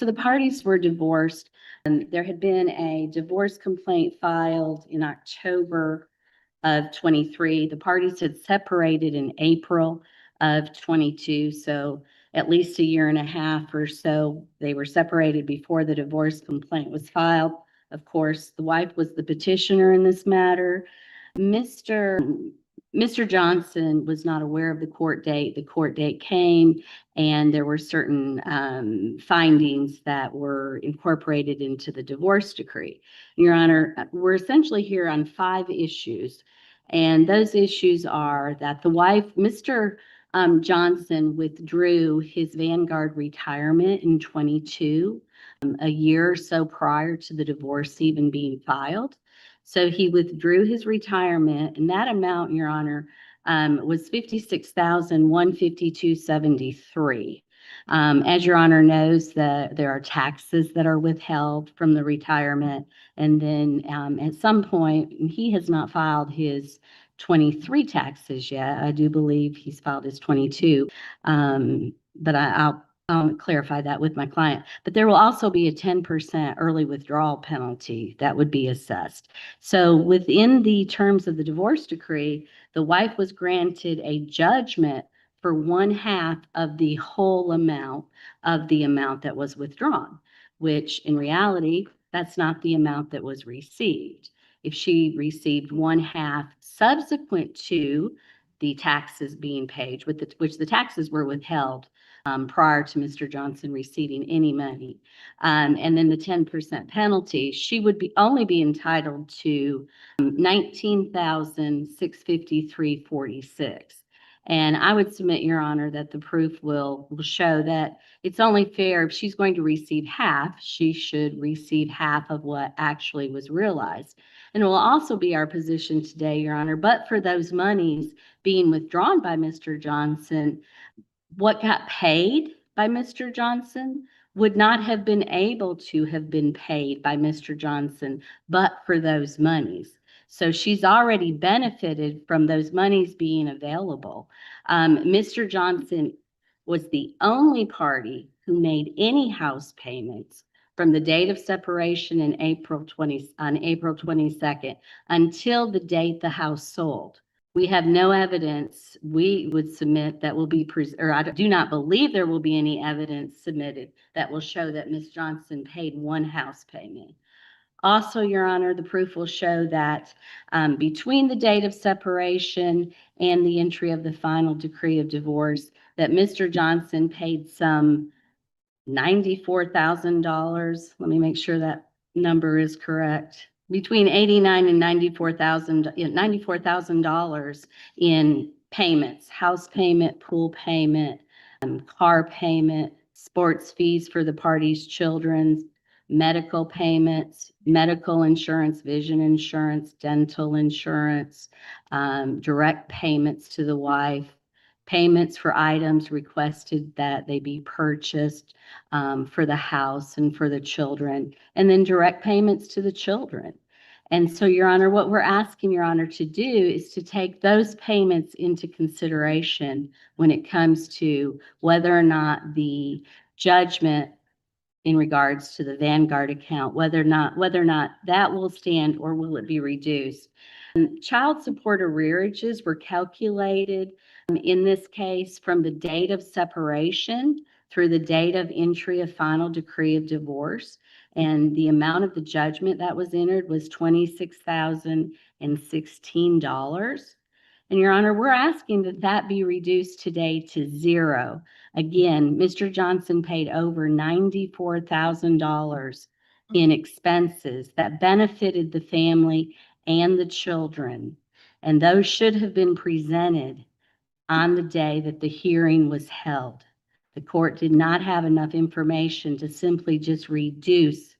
So the parties were divorced. There had been a divorce complaint filed in October of 23. The parties had separated in April of 22. So at least a year and a half or so, they were separated before the divorce complaint was filed. Of course, the wife was the petitioner in this matter. Mr. Mr. Johnson was not aware of the court date. The court date came, and there were certain findings that were incorporated into the divorce decree. Your Honor, we're essentially here on 5 issues, and those issues are that the wife, Mr. Johnson, withdrew his Vanguard retirement in 22, a year or so prior to the divorce even being filed. So he withdrew his retirement, and that amount, Your Honor, was $56,152.73. As Your Honor knows, there are taxes that are withheld from the retirement, and then at some point, he has not filed his 23 taxes yet. I do believe he's filed his 22, but I'll clarify that with my client. But there will also be a 10% early withdrawal penalty that would be assessed. So within the terms of the divorce decree, the wife was granted a judgment for 1/2 of the whole amount of the amount that was withdrawn, which in reality, that's not the amount that was received. If she received 1/2 subsequent to the taxes being paid, which the taxes were withheld prior to Mr. Johnson receiving any money. And then the 10% penalty, she would only be entitled to $19,653.46. And I would submit, Your Honor, that the proof will show that it's only fair if she's going to receive half, she should receive half of what actually was realized. And it will also be our position today, Your Honor, but for those monies being withdrawn by Mr. Johnson, what got paid by Mr. Johnson would not have been able to have been paid by Mr. Johnson, but for those monies. So she's already benefited from those monies being available. Mr. Johnson was the only party who made any house payments from the date of separation on April 22nd until the date the house sold. We have no evidence we would submit that will be, or I do not believe there will be any evidence submitted that will show that Ms. Johnson paid one house payment. Also, Your Honor, the proof will show that between the date of separation and the entry of the final decree of divorce, that Mr. Johnson paid some $94,000. Let me make sure that number is correct. Between $89,000 and $94,000 in payments, house payment, pool payment, car payment, sports fees for the party's children, medical payments, medical insurance, vision insurance, dental insurance, direct payments to the wife, payments for items requested that they be purchased for the house and for the children, and then direct payments to the children. And so, Your Honor, what we're asking Your Honor to do is to take those payments into consideration when it comes to whether or not the judgment in regards to the Vanguard account, whether or not that will stand or will it be reduced. Child support arrearages were calculated in this case from the date of separation through the date of entry of final decree of divorce. And the amount of the judgment that was entered was $26,016. And Your Honor, we're asking that that be reduced today to $0. Again, Mr. Johnson paid over $94,000 in expenses that benefited the family and the children. And those should have been presented on the day that the hearing was held. The court did not have enough information to simply just reduce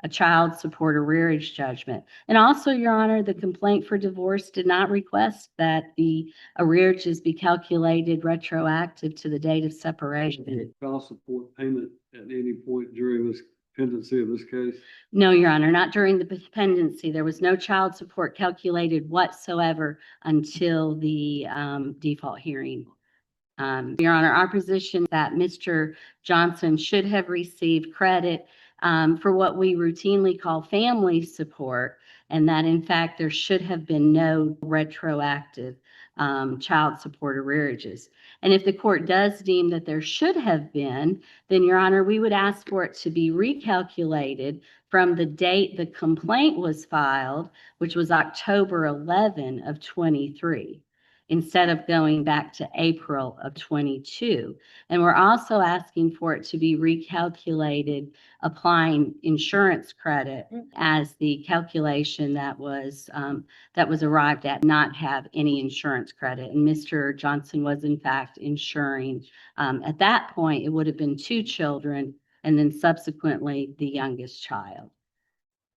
a child support arrearage judgment. And also, Your Honor, the complaint for divorce did not request that the arrearages be calculated retroactive to the date of separation. Child support payment at any point during this pendency of this case? No, Your Honor, not during the pendency. There was no child support calculated whatsoever until the default hearing. Your Honor, our position that Mr. Johnson should have received credit for what we routinely call family support, and that in fact there should have been no retroactive child support arrearages. And if the court does deem that there should have been, then Your Honor, we would ask for it to be recalculated from the date the complaint was filed, which was October 11 of 23, instead of going back to April of 22. And we're also asking for it to be recalculated, applying insurance credit as the calculation that was arrived at, not have any insurance credit. And Mr. Johnson was in fact insuring. At that point, it would have been 2 children and then subsequently the youngest child.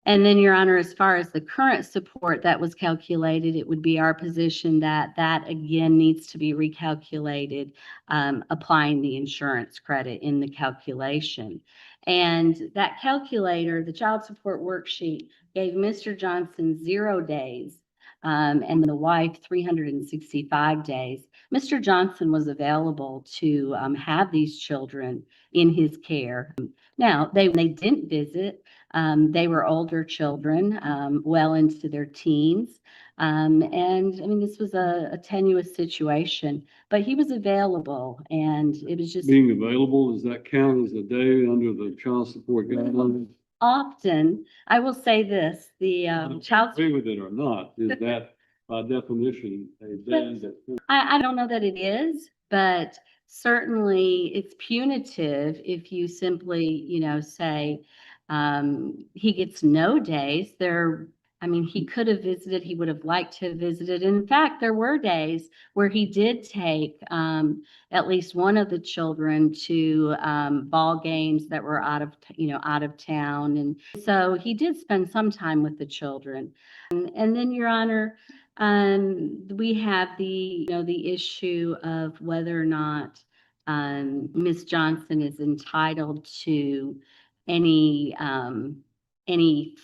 And then, Your Honor, as far as the current support that was calculated, it would be our position that that again needs to be recalculated, applying the insurance credit in the calculation. And that calculator, the child support worksheet, gave Mr. Johnson 0 days, and the wife 365 days. Mr. Johnson was available to have these children in his care. Now, they didn't visit. They were older children, well into their teens. And I mean, this was a tenuous situation, but he was available, and it was just Being available, does that count as a day under the child support guidelines? often. I will say this: the child. Agree with it or not, is that by definition a day that? I don't know that it is, but certainly it's punitive if you simply, say, he gets no days. I mean, he could have visited, he would have liked to have visited. In fact, there were days where he did take at least one of the children to ball games that were out of town. And so he did spend some time with the children. And then, Your Honor, we have the issue of whether or not Ms. Johnson is entitled to any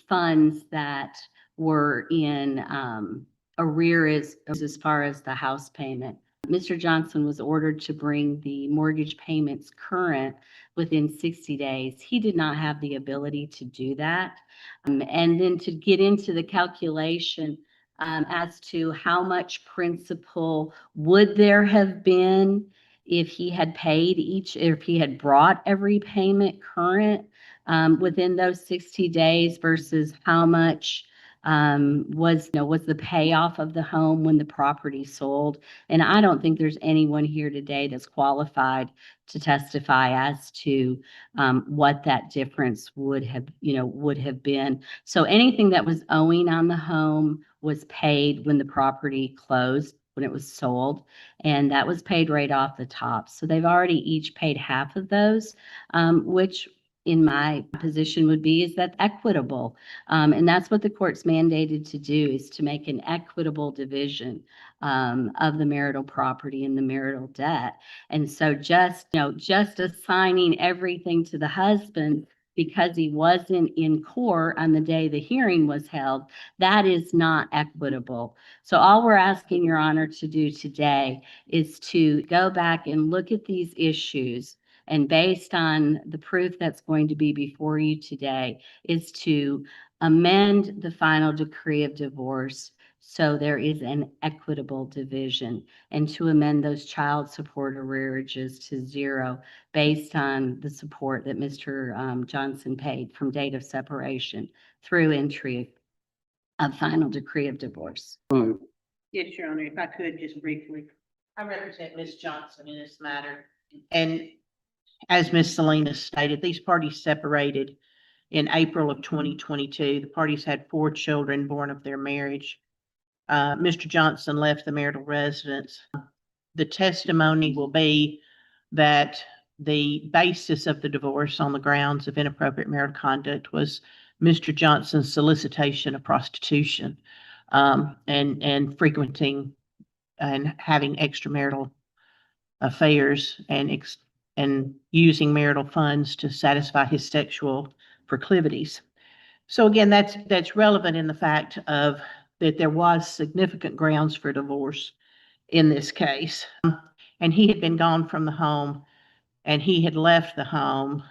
funds that were in arrears as far as the house payment. Mr. Johnson was ordered to bring the mortgage payments current within 60 days. He did not have the ability to do that. And then to get into the calculation as to how much principal would there have been if he had paid if he had brought every payment current within those 60 days versus how much was the payoff of the home when the property sold. And I don't think there's anyone here today that's qualified to testify as to what that difference would have been. So anything that was owing on the home was paid when the property closed, when it was sold, and that was paid right off the top. So they've already each paid half of those, which in my position would be, is that equitable? And that's what the court's mandated to do, is to make an equitable division of the marital property and the marital debt. And so just assigning everything to the husband because he wasn't in court on the day the hearing was held, that is not equitable. So all we're asking Your Honor to do today is to go back and look at these issues, and based on the proof that's going to be before you today, is to amend the final decree of divorce so there is an equitable division, and to amend those child support arrearages to 0 based on the support that Mr. Johnson paid from date of separation through entry of final decree of divorce. Right. Yes, Your Honor, if I could just briefly. I represent Ms. Johnson in this matter. And as Ms. Salinas stated, these parties separated in April of 2022. The parties had 4 children born of their marriage. Mr. Johnson left the marital residence. The testimony will be that the basis of the divorce on the grounds of inappropriate marital conduct was Mr. Johnson's solicitation of prostitution, and frequenting and having extramarital affairs and using marital funds to satisfy his sexual proclivities. So again, that's relevant in the fact of that there was significant grounds for divorce in this case. and he had been gone from the home, and he had left the home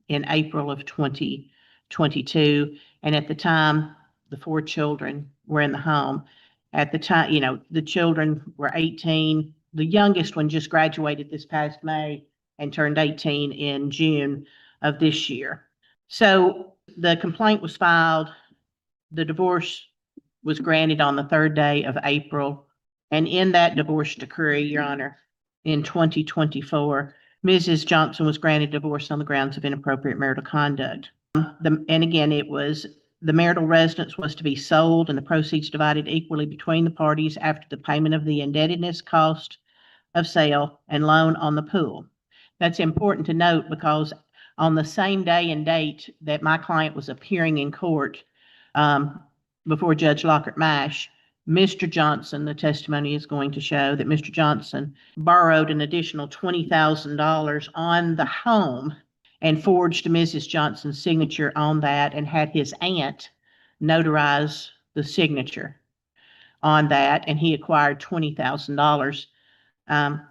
in April of 2022. And at the time, the 4 children were in the home. At the time, the children were 18. The youngest one just graduated this past May and turned 18 in June of this year. So the complaint was filed. The divorce was granted on the 3rd day of April. And in that divorce decree, Your Honor, in 2024, Mrs. Johnson was granted divorce on the grounds of inappropriate marital conduct. And again, it was the marital residence was to be sold and the proceeds divided equally between the parties after the payment of the indebtedness, cost of sale, and loan on the pool. That's important to note because on the same day and date that my client was appearing in court before Judge Lockhart Mash, Mr. Johnson, the testimony is going to show that Mr. Johnson borrowed an additional $20,000 on the home and forged Mrs. Johnson's signature on that and had his aunt notarize the signature on that, and he acquired $20,000.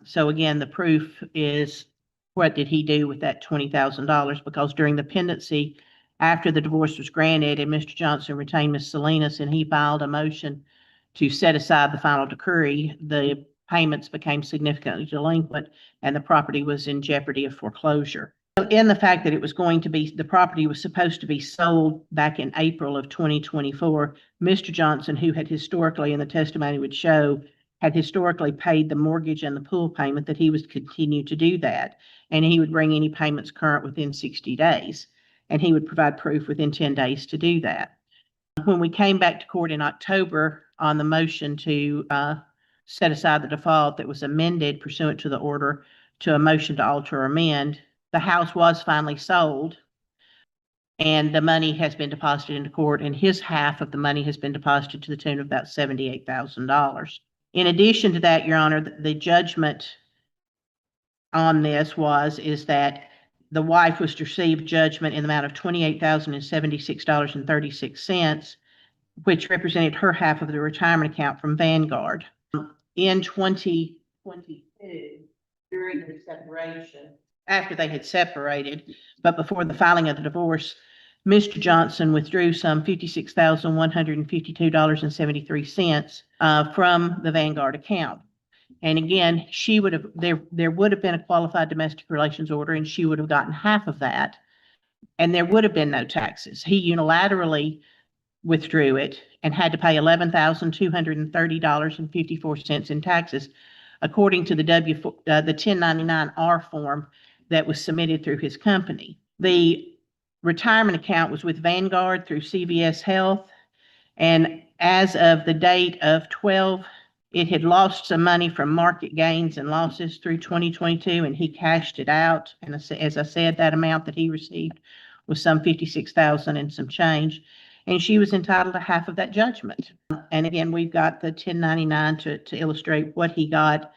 So again, the proof is what did he do with that $20,000? Because during the pendency, after the divorce was granted and Mr. Johnson retained Ms. Salinas and he filed a motion to set aside the final decree, the payments became significantly delinquent and the property was in jeopardy of foreclosure. In the fact that it was going to be, the property was supposed to be sold back in April of 2024, Mr. Johnson, who had historically, and the testimony would show, had historically paid the mortgage and the pool payment, that he would continue to do that. And he would bring any payments current within 60 days. And he would provide proof within 10 days to do that. When we came back to court in October on the motion to set aside the default that was amended pursuant to the order to a motion to alter or amend, the house was finally sold and the money has been deposited into court, and his half of the money has been deposited to the tune of about $78,000. In addition to that, Your Honor, the judgment on this is that the wife was to receive judgment in the amount of $28,076.36, which represented her half of the retirement account from Vanguard. In 2022, during the separation, after they had separated, but before the filing of the divorce, Mr. Johnson withdrew some $56,152.73 from the Vanguard account. And again, she would have, there would have been a qualified domestic relations order and she would have gotten half of that. And there would have been no taxes. He unilaterally withdrew it and had to pay $11,230.54 in taxes, according to the 1099-R form that was submitted through his company. The retirement account was with Vanguard through CVS Health. And as of the date of 12, it had lost some money from market gains and losses through 2022, and he cashed it out. And as I said, that amount that he received was some $56,000 and some change. And she was entitled to half of that judgment. And again, we've got the 1099 to illustrate what he got.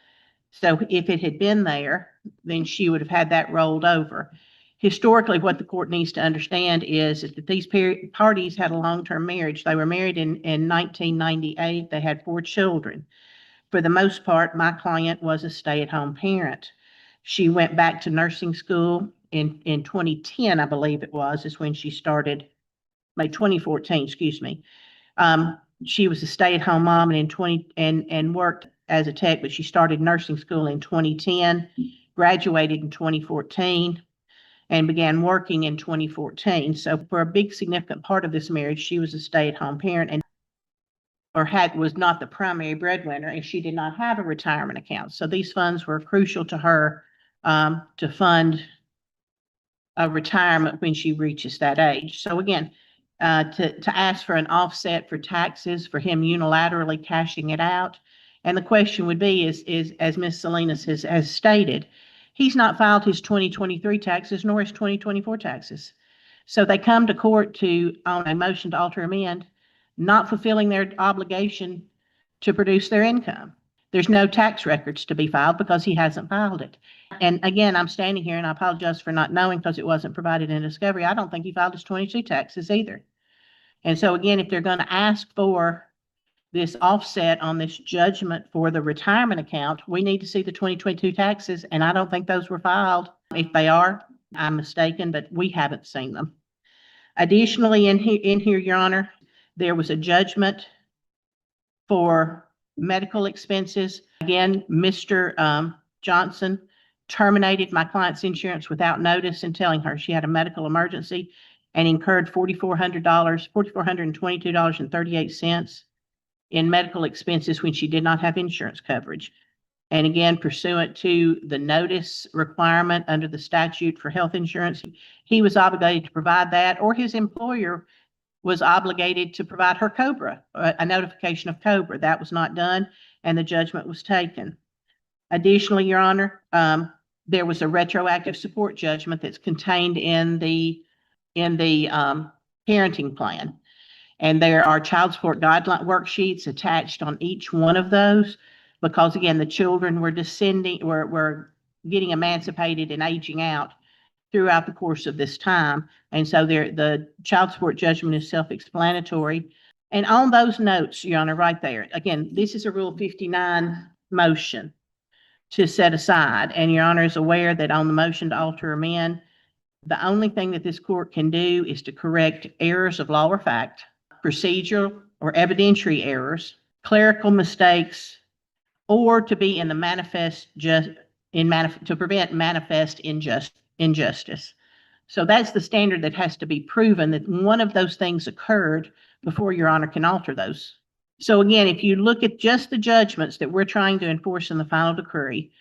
So if it had been there, then she would have had that rolled over. Historically, what the court needs to understand is that these parties had a long-term marriage. They were married in 1998. They had 4 children. For the most part, my client was a stay-at-home parent. She went back to nursing school in 2010, I believe it was, is when she started, like 2014, excuse me. She was a stay-at-home mom and worked as a tech, but she started nursing school in 2010, graduated in 2014, and began working in 2014. So for a big significant part of this marriage, she was a stay-at-home parent was not the primary breadwinner, and she did not have a retirement account. So these funds were crucial to her to fund a retirement when she reaches that age. So again, to ask for an offset for taxes for him unilaterally cashing it out. And the question would be is as Ms. Salinas has stated, he's not filed his 2023 taxes nor his 2024 taxes. So they come to court on a motion to alter amend, not fulfilling their obligation to produce their income. There's no tax records to be filed because he hasn't filed it. And again, I'm standing here and I apologize for not knowing because it wasn't provided in discovery. I don't think he filed his 22 taxes either. And so again, if they're going to ask for this offset on this judgment for the retirement account, we need to see the 2022 taxes, and I don't think those were filed. If they are, I'm mistaken, but we haven't seen them. Additionally, in here, Your Honor, there was a judgment for medical expenses. Again, Mr. Johnson terminated my client's insurance without notice and telling her she had a medical emergency and incurred $4,422.38 in medical expenses when she did not have insurance coverage. And again, pursuant to the notice requirement under the statute for health insurance, he was obligated to provide that, or his employer was obligated to provide her COBRA, a notification of COBRA. That was not done, and the judgment was taken. Additionally, Your Honor, there was a retroactive support judgment that's contained in the parenting plan. And there are child support guideline worksheets attached on each one of those, because again, the children were were getting emancipated and aging out throughout the course of this time. And so the child support judgment is self-explanatory. And on those notes, Your Honor, right there, again, this is a Rule 59 motion to set aside. And Your Honor is aware that on the motion to alter or amend, the only thing that this court can do is to correct errors of law or fact, procedural or evidentiary errors, clerical mistakes, or to be in the to prevent manifest injustice. So that's the standard that has to be proven, that one of those things occurred before Your Honor can alter those. So again, if you look at just the judgments that we're trying to enforce in the final decree,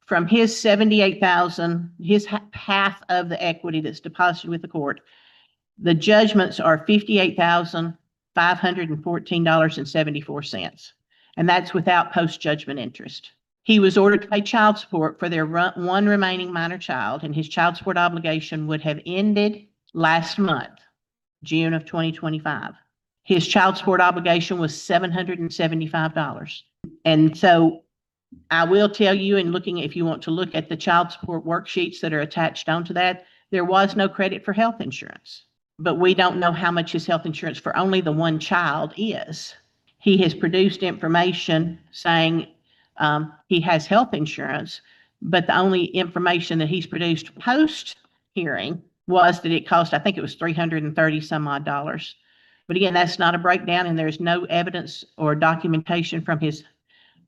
from his $78,000, his half of the equity that's deposited with the court, the judgments are $58,514.74. And that's without post-judgment interest. He was ordered to pay child support for their one remaining minor child, and his child support obligation would have ended last month, June of 2025. His child support obligation was $775. And so I will tell you, in looking, if you want to look at the child support worksheets that are attached onto that, there was no credit for health insurance. But we don't know how much his health insurance for only the one child is. He has produced information saying he has health insurance, but the only information that he's produced post-hearing was that it cost, I think it was $330 some odd dollars. But again, that's not a breakdown, and there's no evidence or documentation from his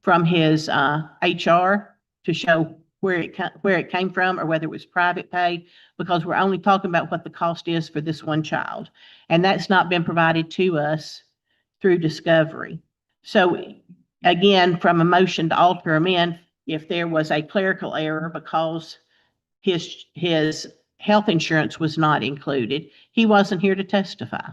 HR to show where it came from or whether it was private pay, because we're only talking about what the cost is for this one child. And that's not been provided to us through discovery. So again, from a motion to alter or amend, if there was a clerical error because his health insurance was not included, he wasn't here to testify.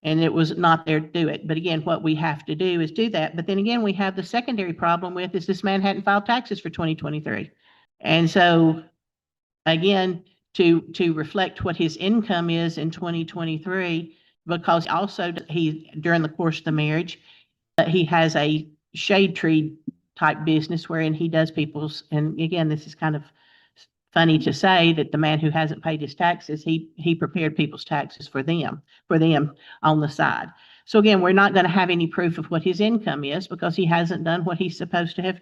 And it was not there to do it. But again, what we have to do is do that. But then again, we have the secondary problem with is this man hadn't filed taxes for 2023. And so again, to reflect what his income is in 2023, because also during the course of the marriage, he has a shade tree type business wherein he does people's, and again, this is kind of funny to say that the man who hasn't paid his taxes, he prepared people's taxes for them on the side. So again, we're not going to have any proof of what his income is because he hasn't done what he's supposed to have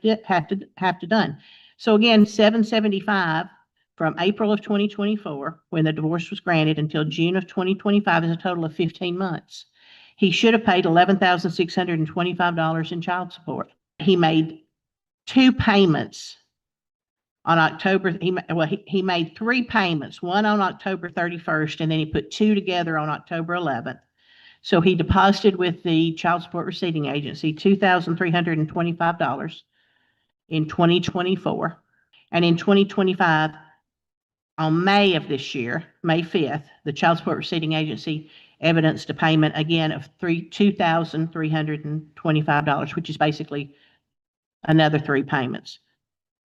done. So again, $775 from April of 2024, when the divorce was granted, until June of 2025 is a total of 15 months. He should have paid $11,625 in child support. He made two payments on October. He made three payments, one on October 31st, and then he put two together on October 11th. So he deposited with the Child Support Receiving Agency $2,325 in 2024. And in 2025, on May of this year, May 5th, the Child Support Receiving Agency evidenced a payment again of $2,325, which is basically another three payments.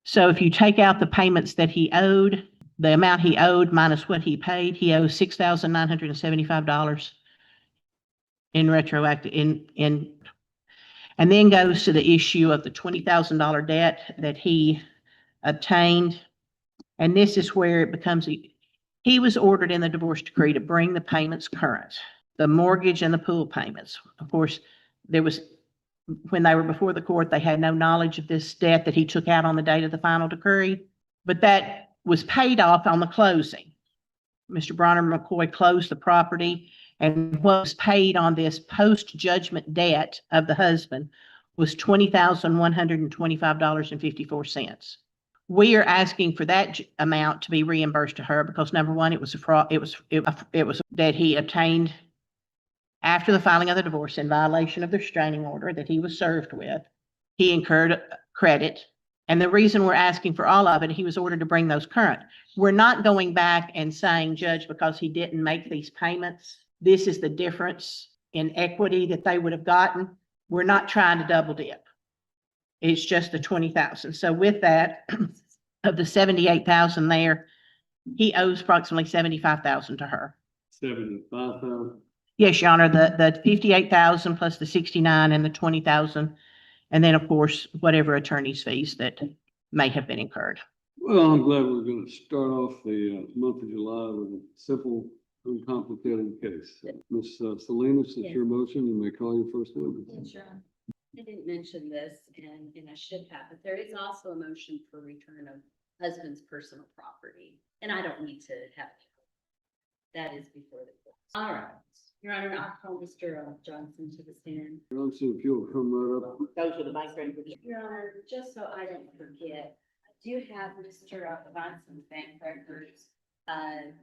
So if you take out the payments that he owed, the amount he owed minus what he paid, he owes $6,975 in retroactive and then goes to the issue of the $20,000 debt that he obtained. And this is where it becomes, he was ordered in the divorce decree to bring the payments current, the mortgage and the pool payments. Of course, there was, when they were before the court, they had no knowledge of this debt that he took out on the date of the final decree, but that was paid off on the closing. Mr. Bronner McCoy closed the property, and what was paid on this post-judgment debt of the husband was $20,125.54. We are asking for that amount to be reimbursed to her because number one, it was a fraud, it was that he obtained after the filing of the divorce in violation of the restraining order that he was served with. He incurred credit. And the reason we're asking for all of it, he was ordered to bring those current. We're not going back and saying, Judge, because he didn't make these payments, this is the difference in equity that they would have gotten. We're not trying to double dip. It's just the 20,000. So with that, of the 78,000 there, he owes approximately 75,000 to her. 75,000. Yes, Your Honor, the 58,000 plus the 69 and the 20,000. And then, of course, whatever attorney's fees that may have been incurred. Well, I'm glad we're going to start off the month of July with a simple, uncomplicated case. Ms. Salinas, it's Yes. your motion. You may call your first witness. Sure. I didn't mention this and I should have, but there is also a motion for return of husband's personal property. And I don't need to have it. That is before the court. All right. Your Honor, I'll call Mr. Johnson to the stand. Johnson, if you'll come right up. Those are the bank records. Your Honor, just so I don't forget, I do have Mr. Johnson's bank records, and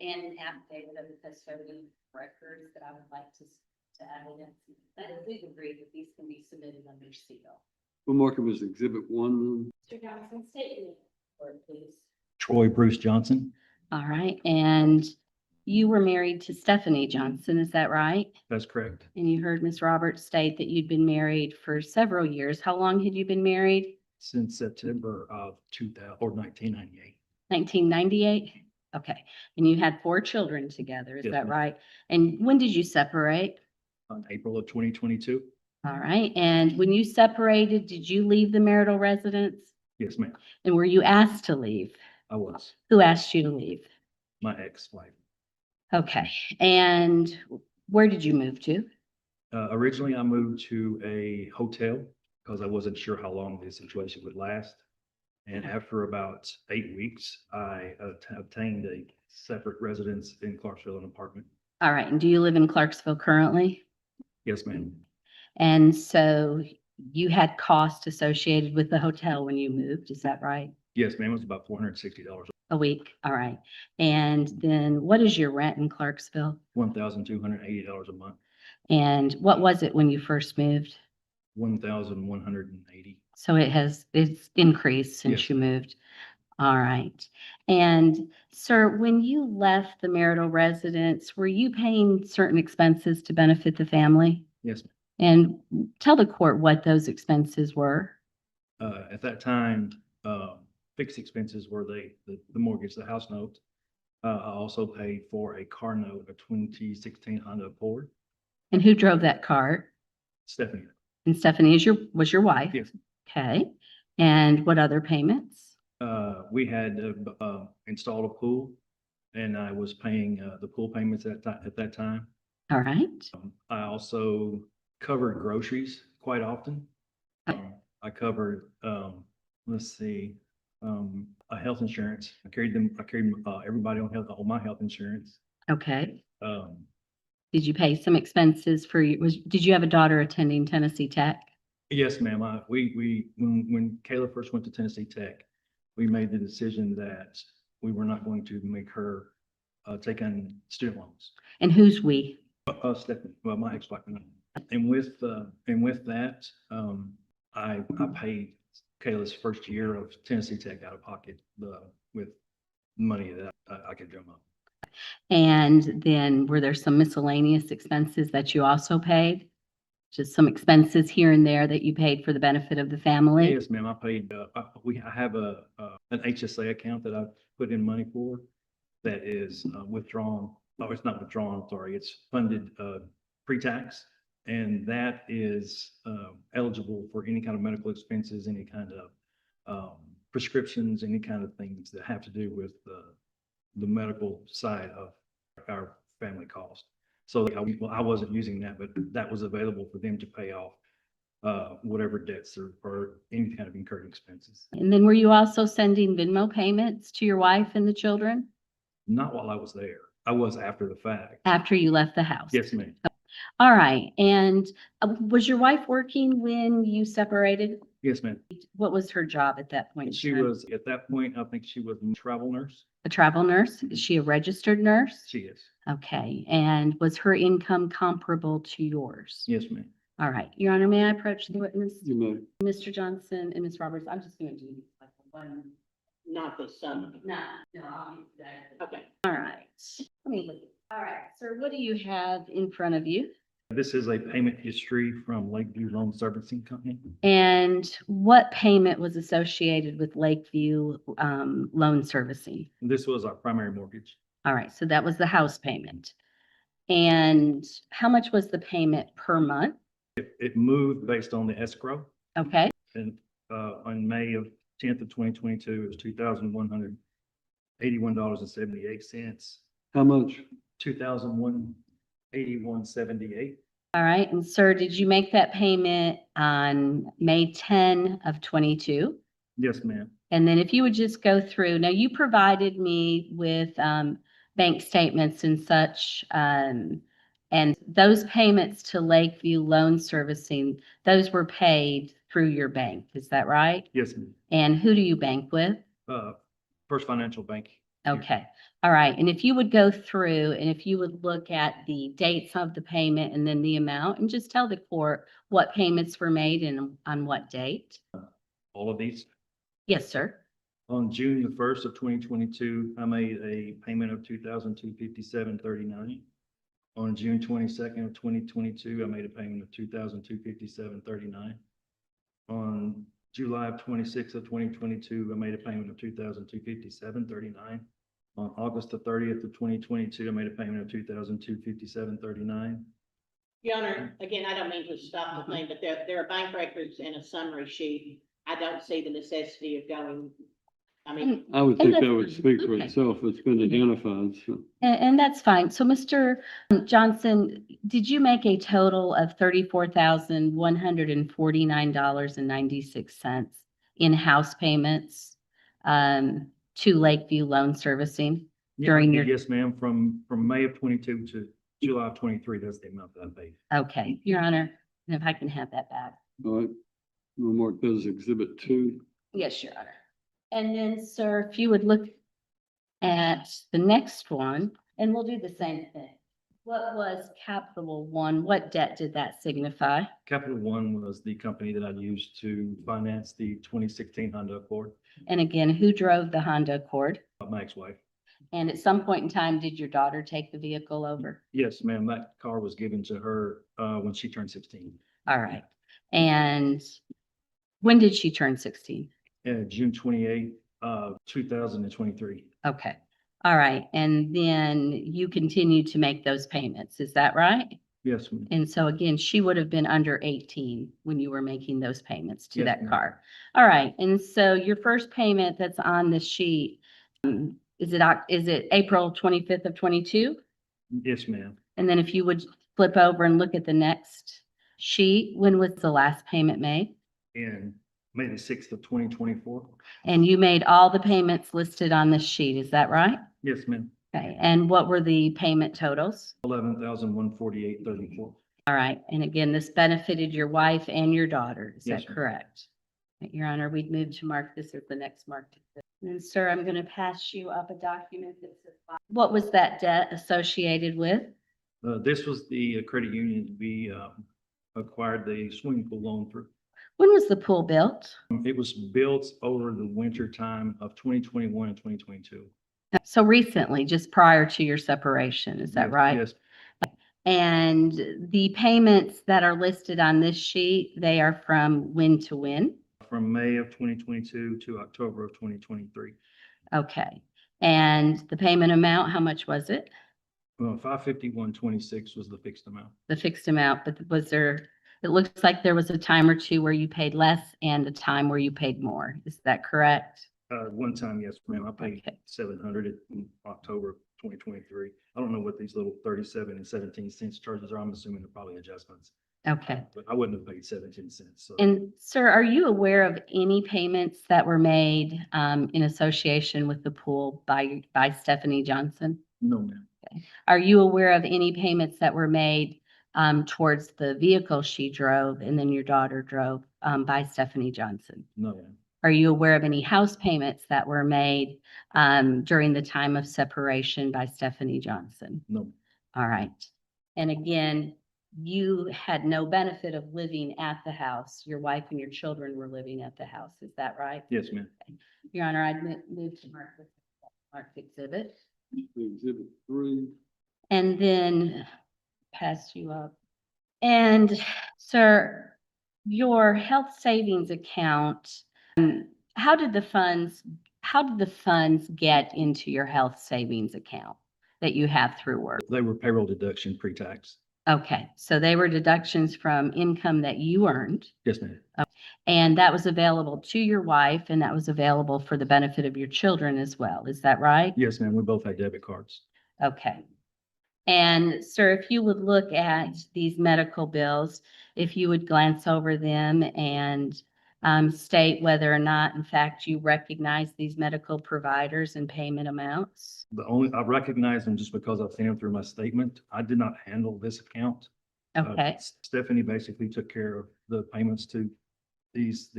an affidavit of the custodian records that I would like to evidence. That is, we agree that these can be submitted under seal. We'll mark them as Exhibit 1. Mr. Johnson, state your name, please. Troy Bruce Johnson. All right, and you were married to Stephanie Johnson, is that right? That's correct. And you heard Ms. Roberts state that you'd been married for several years. How long had you been married? Since September of 1998. 1998? Okay, and you had 4 children together, is Yes, that ma'am. right? And when did you separate? On April of 2022. All right, and when you separated, did you leave the marital residence? Yes, ma'am. And were you asked to leave? I was. Who asked you to leave? My ex-wife. Okay, and where did you move to? Originally, I moved to a hotel because I wasn't sure how long the situation would last. And after about 8 weeks, I obtained a separate residence in Clarksville, an apartment. All right, and do you live in Clarksville currently? Yes, ma'am. And so you had costs associated with the hotel when you moved, is that right? Yes, ma'am. It was about $460, A week, all right. And then what is your rent in Clarksville? $1,280 a month, And what was it when you first moved? $1,180. So it's increased since Yes. you moved. All right. And sir, when you left the marital residence, were you paying certain expenses to benefit the family? Yes, ma'am. And tell the court what those expenses were. At that time, fixed expenses were the mortgage, the house note. I also paid for a car note, a 2016 Honda Accord. And who drove that car? Stephanie. And Stephanie was your wife? Yes. Okay. And what other payments? We had installed a pool, and I was paying the pool payments at that time. All right. I also covered groceries quite often. Okay. I covered, let's see, a health insurance. I carried everybody on my health insurance. Okay. Um, Did you pay some expenses for did you have a daughter attending Tennessee Tech? Yes, ma'am. When Kayla first went to Tennessee Tech, we made the decision that we were not going to make her take on student loans. And who's we? Stephanie, well, my ex-wife and I. And with that, I paid Kayla's first year of Tennessee Tech out of pocket with money that I could drum up. And then were there some miscellaneous expenses that you also paid? Just some expenses here and there that you paid for the benefit of the family? Yes, ma'am. I paid. I have an HSA account that I put in money for that is withdrawn. Oh, it's not withdrawn. Sorry, it's funded pre-tax, and that is eligible for any kind of medical expenses, any kind of prescriptions, any kind of things that have to do with the medical side of our family cost. So I wasn't using that, but that was available for them to pay off whatever debts or any kind of incurred expenses. And then were you also sending Venmo payments to your wife and the children Not while I was there. I was after the fact. after you left the house? Yes, ma'am. All right. And was your wife working when you separated? Yes, ma'am. What was her job at that point? in She time? was, at that point, I think she was a travel nurse. A travel nurse? Is she a registered nurse? She is. Okay. And was her income comparable to yours? Yes, ma'am. All right. Your Honor, may I approach the witness? You may. Mr. Johnson and Ms. Roberts, I'm just going to do like one. Not this summer. No, I'll be exactly. Okay. All right. Let me look. All right, sir, what do you have in front of you? This is a payment history from Lakeview Loan Servicing Company. And what payment was associated with Lakeview loan servicing? This was our primary mortgage. All right, so that was the house payment. And how much was the payment per month? It moved based on the escrow. Okay, And on May of 10th of 2022, it was $2,181.78. How much? $2,181.78. all right. And sir, did you make that payment on May 10 of 22? Yes, ma'am. And then if you would just go through, now you provided me with bank statements and such. And those payments to Lakeview Loan Servicing, those were paid through your bank. Is that right? Yes, ma'am. And who do you bank with? First Financial Bank. Okay. All right. And if you would go through and if you would look at the dates of the payment and then the amount and just tell the court what payments were made and on what date. All of these. Yes, sir. On June the 1st of 2022, I made a payment of $2,257.39. On June 22nd of 2022, I made a payment of $2,257.39. On July of 26th of 2022, I made a payment of $2,257.39. On August the 30th of 2022, I made a payment of $2,257.39. Your Honor, again, I don't mean to stop the thing, but there are bank records and a summary sheet. I don't see the necessity of going, I mean, I would And think that that's would fine. speak for Okay. itself. It's been identified, so. And that's fine. So Mr. Johnson, did you make a total of $34,149.96 in house payments to Lakeview Loan Servicing? During your- Yes, ma'am, from May of 22 to July of 23, that's the amount that I paid. Okay, Your Honor, and if I can have that back. All right. We'll mark that as Exhibit 2. Yes, Your Honor. And then, sir, if you would look at the next one, and we'll do the same thing. What was Capital One? What debt did that signify? Capital One was the company that I used to finance the 2016 Honda Accord. And again, who drove the Honda Accord? My ex-wife. And at some point in time, did your daughter take the vehicle over? Yes, ma'am, that car was given to her when she turned 16. All right. And when did she turn 16? June 28, 2023. Okay. All right. And then you continued to make those payments. Is that right? Yes, ma'am. And so again, she would have been under 18 when you were making those payments to Yes, that ma'am. car. All right. And so your first payment that's on the sheet, is it April 25th of 22? Yes, ma'am. And then if you would flip over and look at the next sheet, when was the last payment made? And May the 6th of 2024. And you made all the payments listed on this sheet, is that right? Yes, ma'am. Okay, and what were the payment totals? $11,148.34. All right, and again, this benefited your wife and your daughter, is Yes, that ma'am. correct? Your Honor, we'd move to mark this as the next mark. And sir, I'm going to pass you up a document that says, what was that debt associated with? This was the credit union we acquired the swimming pool loan through. When was the pool built? It was built over the winter time of 2021 and 2022. So recently, just prior to your separation, is that Yes, right? Yes, And the payments that are listed on this sheet, they are from when to when? from May of 2022 to October of 2023. Okay. And the payment amount, how much was it? Well, 551.26 was the fixed amount. The fixed amount, but was there, it looks like there was a time or two where you paid less and a time where you paid more. Is that correct? One time, yes, ma'am, I paid Okay. $700 in October of 2023. I don't know what these little 37 and 17 cents charges are. I'm assuming they're probably adjustments, Okay. but I wouldn't have paid 17 cents. So And sir, are you aware of any payments that were made in association with the pool by Stephanie Johnson? no, ma'am. Are you aware of any payments that were made towards the vehicle she drove and then your daughter drove by Stephanie Johnson? No, ma'am. Are you aware of any house payments that were made during the time of separation by Stephanie Johnson? No, All right. And again, you had no benefit of living at the house. Your wife and your children were living at the house. Is that right? yes, ma'am. Your Honor, I'd move to mark the exhibit Exhibit 3. and then pass you up. And sir, your health savings account, how did the funds get into your health savings account that you have through work? They were payroll deduction pre-tax. Okay, so they were deductions from income that you earned, Yes, ma'am. and that was available to your wife, and that was available for the benefit of your children as well. Is that right? Yes, ma'am. We both had debit cards. Okay. And sir, if you would look at these medical bills, if you would glance over them and state whether or not, in fact, you recognize these medical providers and payment amounts. I recognize them just because I've seen them through my statement. I did not handle this account. Okay, Stephanie basically took care of the payments to these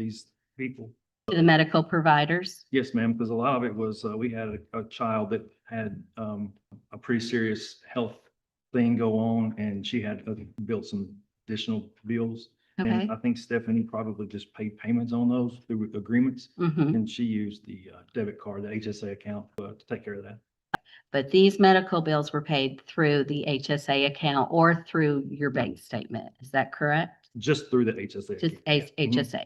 people. to the medical providers. Yes, ma'am, because a lot of it was, we had a child that had a pretty serious health thing go on, and she had built some additional bills. Okay. And I think Stephanie probably just paid payments on those through agreements, Mhm. and she used the debit card, the HSA account, to take care of that. But these medical bills were paid through the HSA account or through your bank statement. Is that correct? Just through the HSA. Just account. Mhm. HSA.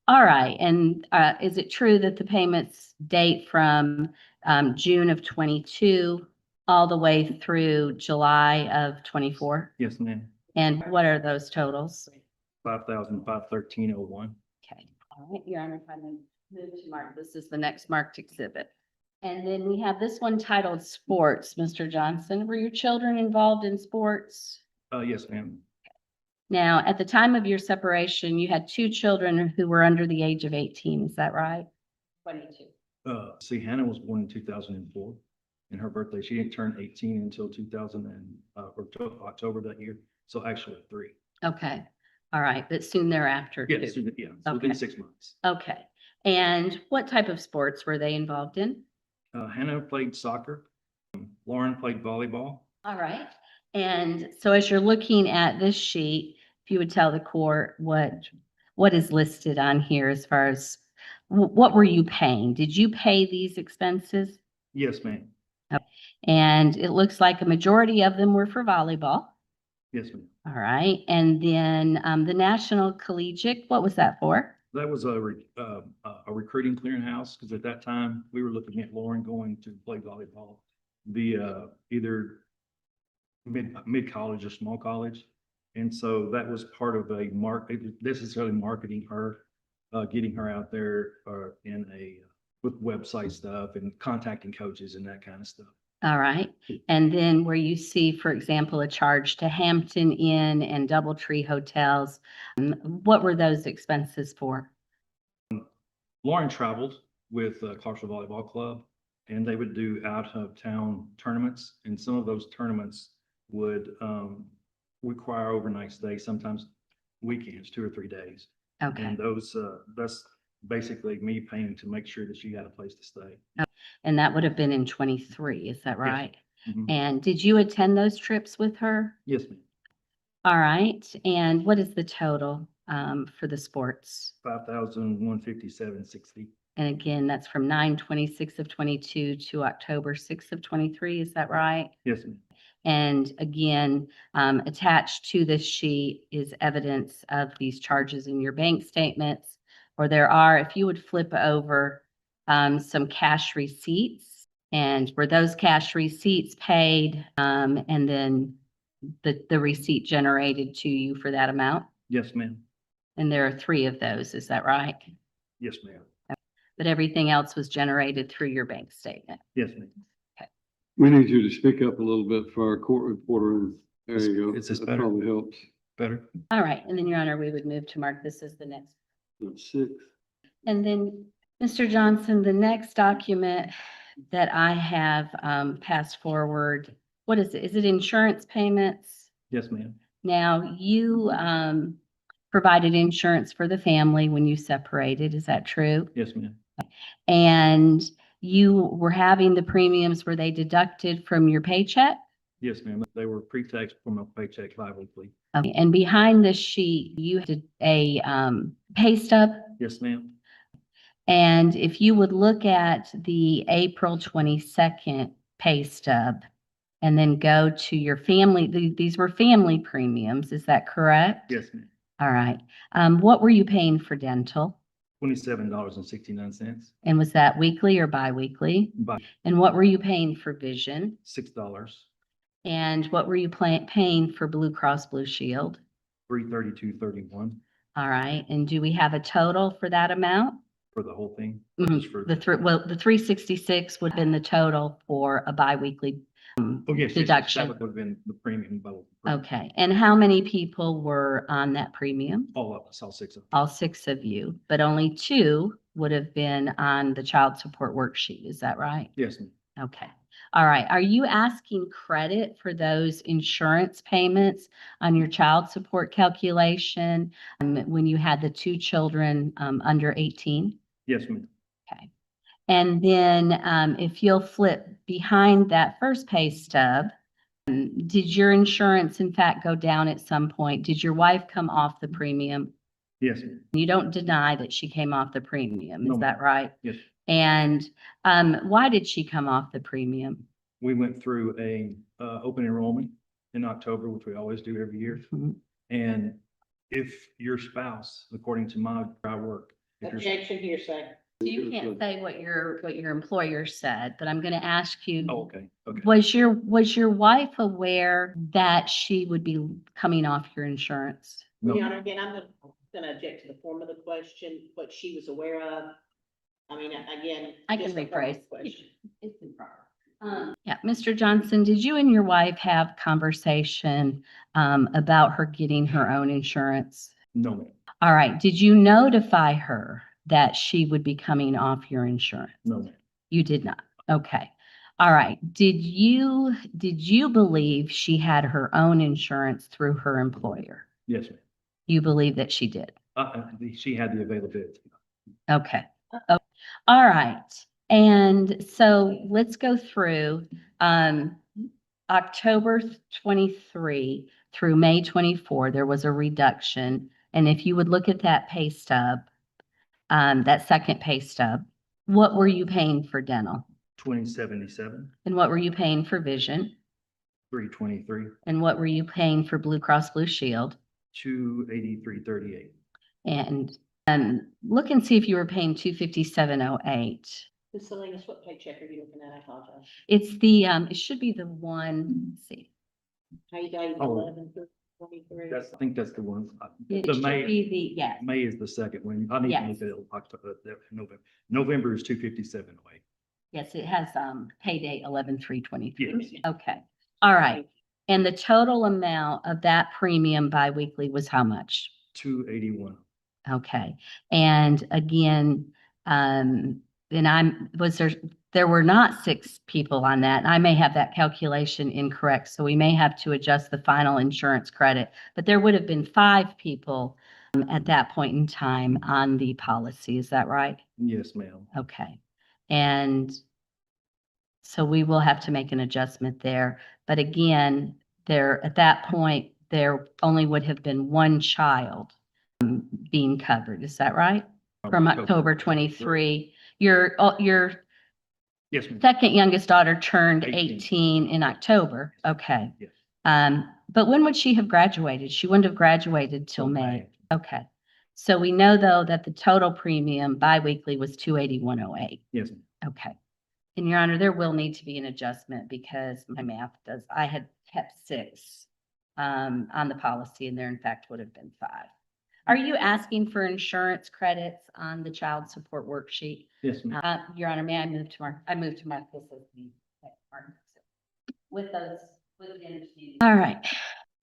All right. And is it true that the payments date from June of 22 all the way through July of 24? Yes, ma'am. And what are those totals? 5,513.01. Okay. All right, Your Honor, if I may move to mark, this is the next marked exhibit. And then we have this one titled Sports. Mr. Johnson, were your children involved in sports? Yes, ma'am. Now, at the time of your separation, you had two children who were under the age of 18, is that right? 22. See, Hannah was born in 2004, and her birthday, she didn't turn 18 until 2000 or October that year. So actually 3. Okay, all right, but soon thereafter Yeah, too. so within Okay. 6 months. Okay, and what type of sports were they involved in? Hannah played soccer. Lauren played volleyball. All right, and so as you're looking at this sheet, if you would tell the court what is listed on here as far as what were you paying? Did you pay these expenses? Yes, ma'am. And it looks like a majority of them were for volleyball. Yes, ma'am. All right, and then the National Collegiate, what was that for? That was a recruiting clearinghouse, because at that time, we were looking at Lauren going to play volleyball via either mid-college or small college. And so that was part of a necessarily marketing her, getting her out there with website stuff and contacting coaches and that kind of stuff. All right, and then where you see, for example, a charge to Hampton Inn and Doubletree Hotels, what were those expenses for? Lauren traveled with Clarksville Volleyball Club, and they would do out-of-town tournaments, and some of those tournaments would require overnight stays, sometimes weekends, 2 or 3 days. Okay, And those, that's basically me paying to make sure that she had a place to stay. and that would have been in 23, is that right? Mhm. And did you attend those trips with her? Yes, ma'am. All right, and what is the total for the sports? 5,157.60. And again, that's from 9/26 of 22 to October 6th of 23, is that right? Yes, ma'am. And again, attached to this sheet is evidence of these charges in your bank statements. Or there are, if you would flip over some cash receipts, and were those cash receipts paid and then the receipt generated to you for that amount? Yes, ma'am. And there are 3 of those, is that right? Yes, ma'am. But everything else was generated through your bank statement. Yes, ma'am. We need you to speak up a little bit for our court reporter, and there you go. Is this That better? probably helps. Better? All right, and then, Your Honor, we would move to mark this as the next. That's six. And then, Mr. Johnson, the next document that I have passed forward, what is it? Is it insurance payments? Yes, ma'am. Now, you provided insurance for the family when you separated, is that true? Yes, ma'am. And you were having the premiums, were they deducted from your paycheck? Yes, ma'am. They were pre-tax from my paycheck bi-weekly. Okay, and behind this sheet, you did a pay stub. Yes, ma'am. And if you would look at the April 22nd pay stub and then go to your family, these were family premiums, is that correct? Yes, ma'am. All right. What were you paying for dental? $27.69 And was that weekly or biweekly? by And what were you paying for vision? $6, And what were you paying for Blue Cross Blue Shield? $332.31 All right. And do we have a total for that amount? for the whole thing. Mhm. Just for, The the 366 would have been the total for a biweekly. oh, yes, yes, deduction. that would have been the premium. Okay. And how many people were on that premium? All of us, all six of them. All 6 of you, but only 2 would have been on the child support worksheet. Is that right? Yes, ma'am. Okay. All right. Are you asking credit for those insurance payments on your child support calculation when you had the 2 children under 18? Yes, ma'am. Okay. And then if you'll flip behind that first pay stub, did your insurance in fact go down at some point? Did your wife come off the premium? Yes, ma'am. You don't deny that she came off the premium, No, is that ma'am. right? Yes. And why did she come off the premium? We went through a open enrollment in October, which we always do every year. Mhm. And if your spouse, according to my work, if your Objection hearsay. You can't say what your employer said, but I'm going to ask you, oh, okay, okay. was your wife aware that she would be coming off your insurance? No, Your Honor, again, I'm gonna object to the form of the question, what she was aware of. I mean, again. I can just the form of the rephrase. question. It's improper. Yeah, Mr. Johnson, did you and your wife have conversation about her getting her own insurance? no, ma'am. All right, did you notify her that she would be coming off your insurance? No, ma'am. You did not. Okay. All right. Did you believe she had her own insurance through her employer? Yes, ma'am. You believe that she did? She had the availability. Okay. Okay. All right. And so let's go through October 23 through May 24, there was a reduction. And if you would look at that pay stub, that second pay stub, what were you paying for dental? 2077, And what were you paying for vision? 323, And what were you paying for Blue Cross Blue Shield? 283.38. And look and see if you were paying 257.08. Ms. Salinas, what paycheck are you looking at? I apologize. It's the it should be the one, let's see. Payday Oh. 11/23. I think that's the one. It The should May, be the, yes. May is the second one. I need to Yes. look at it. October, November. November is 257.08. Yes, it has payday 11/3/23. Yes. Okay. All right. And the total amount of that premium biweekly was how much? 281. Okay. And again, and there were not 6 people on that. I may have that calculation incorrect, so we may have to adjust the final insurance credit, but there would have been 5 people at that point in time on the policy. Is that right? Yes, ma'am. Okay. And so we will have to make an adjustment there. But again, at that point, there only would have been 1 child being covered. Is that right? From October 23. Your Yes, ma'am. second youngest daughter turned 18. 18 in October. Okay. Yes. But when would she have graduated? She wouldn't have graduated till May. Okay. So we know though that the total premium biweekly was 281.08. Yes, ma'am. Okay. And Your Honor, there will need to be an adjustment because my math I had kept 6 on the policy and there in fact would have been 5. Are you asking for insurance credits on the child support worksheet? Yes, ma'am. Your Honor, may I move to mark this as the next mark? with those, with the understanding. All right.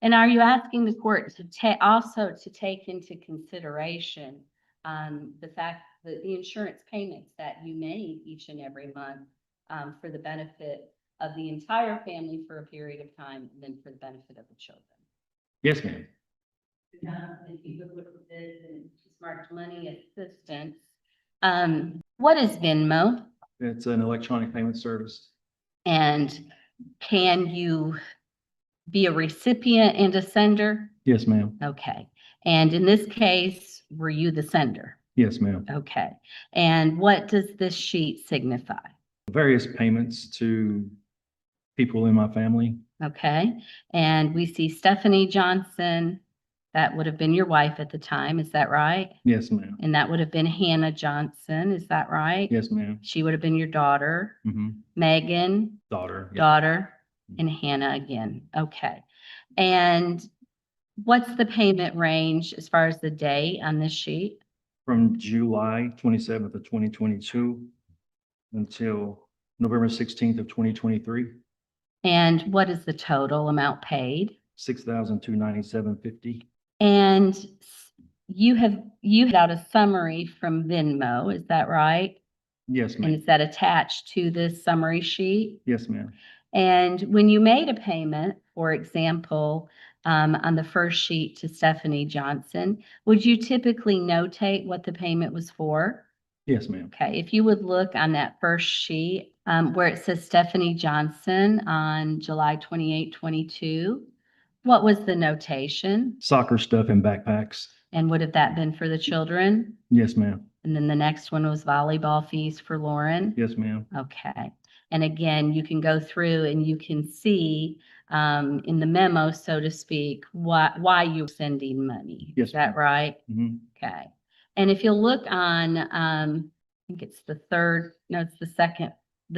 And are you asking the court to also to take into consideration the fact that the insurance payments that you made each and every month for the benefit of the entire family for a period of time, and then for the benefit of the children? Yes, ma'am. If you look at this and smart money assistance, what is Venmo? It's an electronic payment service. And can you be a recipient and a sender? Yes, ma'am. Okay. And in this case, were you the sender? Yes, ma'am. Okay. And what does this sheet signify? Various payments to people in my family. Okay. And we see Stephanie Johnson, that would have been your wife at the time, is that right? Yes, ma'am. And that would have been Hannah Johnson, is that right? Yes, ma'am. She would have been your daughter, Mm-hmm. Megan, Daughter. Yes. daughter, and Hannah again. Okay. And what's the payment range as far as the day on this sheet? From July 27th of 2022 until November 16th of 2023, And what is the total amount paid? $6,297.50. And you had out a summary from Venmo, is that right? Yes, And ma'am. is that attached to this summary sheet? Yes, ma'am. And when you made a payment, for example, on the first sheet to Stephanie Johnson, would you typically notate what the payment was for? Yes, ma'am. Okay, if you would look on that first sheet, where it says Stephanie Johnson on July 28, 22, what was the notation? Soccer stuff and backpacks. And would have that been for the children? Yes, ma'am. And then the next one was volleyball fees for Lauren? Yes, ma'am. Okay. And again, you can go through and you can see in the memo, so to speak, why you're sending money. Yes, Is that ma'am. right? Mm-hmm. Okay. And if you look on, I think it's the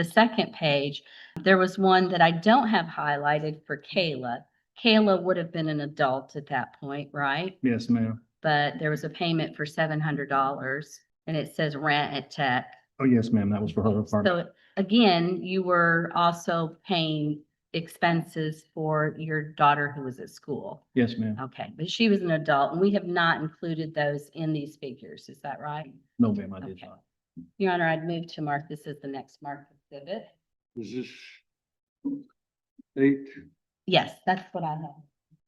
second page, there was one that I don't have highlighted for Kayla. Kayla would have been an adult at that point, right? Yes, ma'am. But there was a payment for $700 and it says rent at Tech. Oh, yes, ma'am. That was for her apartment. So again, you were also paying expenses for your daughter who was at school. Yes, ma'am. Okay, but she was an adult and we have not included those in these figures. Is that right? No, ma'am, I did Okay. not. Your Honor, I'd move to mark this as the next marked exhibit. Is this 8? Yes, that's what I have.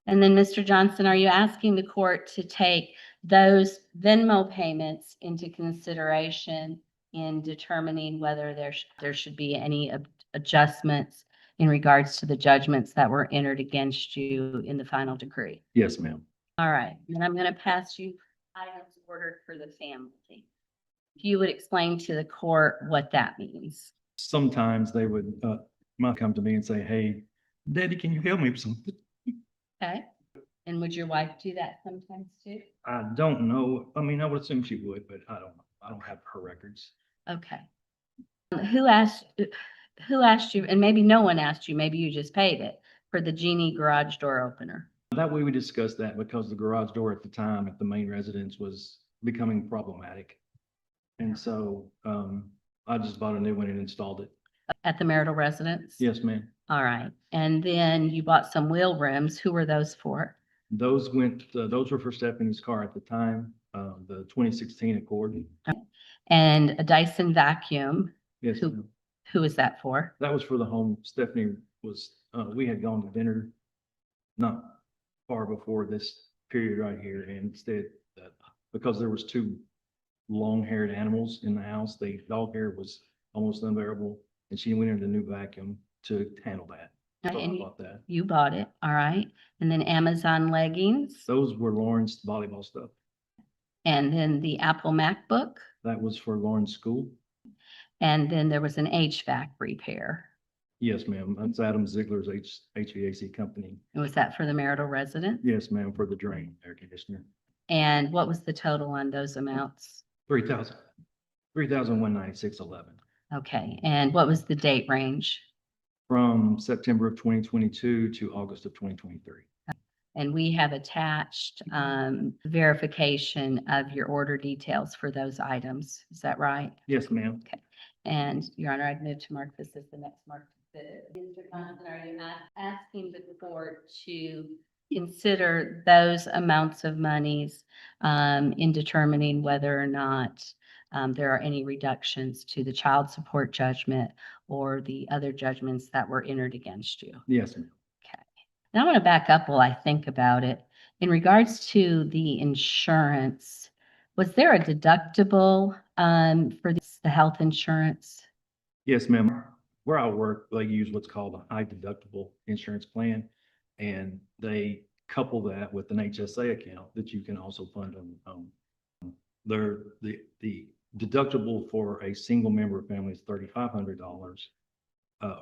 And then, Mr. Johnson, are you asking the court to take those Venmo payments into consideration in determining whether there should be any adjustments in regards to the judgments that were entered against you in the final decree? Yes, ma'am. All right, and I'm going to pass you items ordered for the family. If you would explain to the court what that means. Sometimes they would, might come to me and say, "Hey, Daddy, can you help me with something?" Okay? And would your wife do that sometimes too? I don't know. I mean, I would assume she would, but I don't know. I don't have her records. Okay. Who asked you, and maybe no one asked you, maybe you just paid it, for the Genie garage door opener? That way we discussed that because the garage door at the time at the main residence was becoming problematic. And so, I just bought a new one and installed it. At the marital residence? Yes, ma'am. All right. And then you bought some wheel rims. Who were those for? Those were for Stephanie's car at the time, the 2016 Accord. And a Dyson vacuum. Yes, Who- ma'am. Who is that for? That was for the home. Stephanie was, we had gone to dinner not far before this period right here, and instead, because there was two long-haired animals in the house, the dog hair was almost unbearable, and she went into a new vacuum to handle that. So I And bought that. you bought it. All right. And then Amazon leggings, Those were Lauren's volleyball stuff. and then the Apple MacBook. That was for Lauren's school. And then there was an HVAC repair. Yes, ma'am. That's Adam Ziegler's HVAC company. And was that for the marital residence? Yes, ma'am, for the drain air conditioner. And what was the total on those amounts? 3,196.11 Okay, and what was the date range? from September of 2022 to August of 2023. And we have attached verification of your order details for those items. Is that right? Yes, ma'am. And Your Honor, I'd move to mark this as the next marked Mr. Johnson, are you asking the court to consider those amounts of monies in determining whether or not there are any reductions to the child support judgment or the other judgments that were entered against you? Yes, ma'am. Now I want to back up while I think about it. In regards to the insurance, was there a deductible for the health insurance? Yes, ma'am. Where I work, they use what's called a high deductible insurance plan. And they couple that with an HSA account that you can also fund on. The deductible for a single member family is $3,500.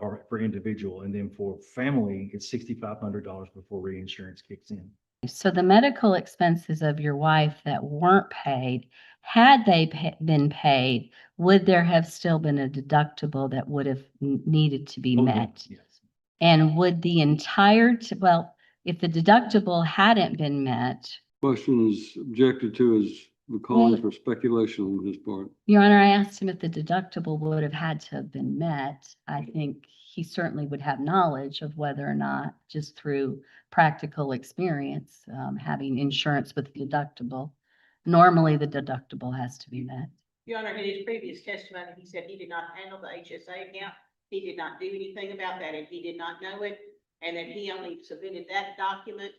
Or for individual, and then for family, it's $6,500 before reinsurance kicks in. So the medical expenses of your wife that weren't paid, had they been paid, would there have still been a deductible that would have needed to be Oh, met? yes. And would the entire, well, if the deductible hadn't been met, Question is objected to as the calling for speculation on his part. Your Honor, I asked him if the deductible would have had to have been met. I think he certainly would have knowledge of whether or not, just through practical experience, having insurance with deductible. Normally, the deductible has to be met. Your Honor, in his previous testimony, he said he did not handle the HSA account. He did not do anything about that, and he did not know it, and that he only submitted that document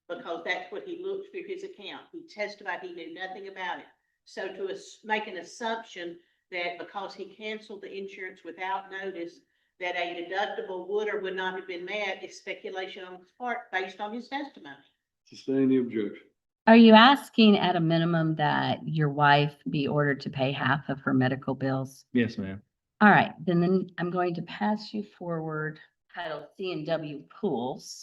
because that's what he looked through his account. He testified he knew nothing about it. So to make an assumption that because he canceled the insurance without notice, that a deductible would or would not have been met is speculation on his part based on his testimony. Sustain the objection. Are you asking at a minimum that your wife be ordered to pay half of her medical bills? Yes, ma'am. All right, then I'm going to pass you forward titled C&W Pools.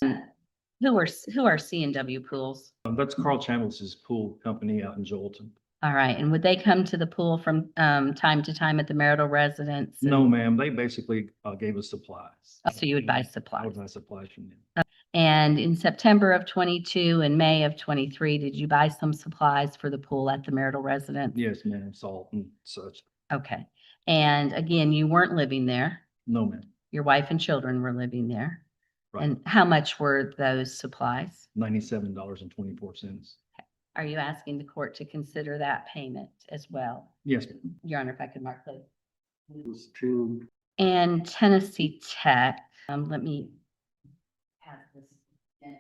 Who are C&W Pools? That's Carl Chambliss's pool company out in Joelton. All right, and would they come to the pool from time to time at the marital residence? No, ma'am. They basically gave us supplies. So you would buy I supplies. would buy supplies from them. And in September of 22 and May of 23, did you buy some supplies for the pool at the marital residence? Yes, ma'am. Salt and such. Okay. And again, you weren't living there. No, ma'am. Your wife and children were living there. Right. And how much were those supplies? $97.24. Are you asking the court to consider that payment as well? Yes, ma'am. Your Honor, if I could mark those. Mr. Chairman, And Tennessee Tech, let me have this.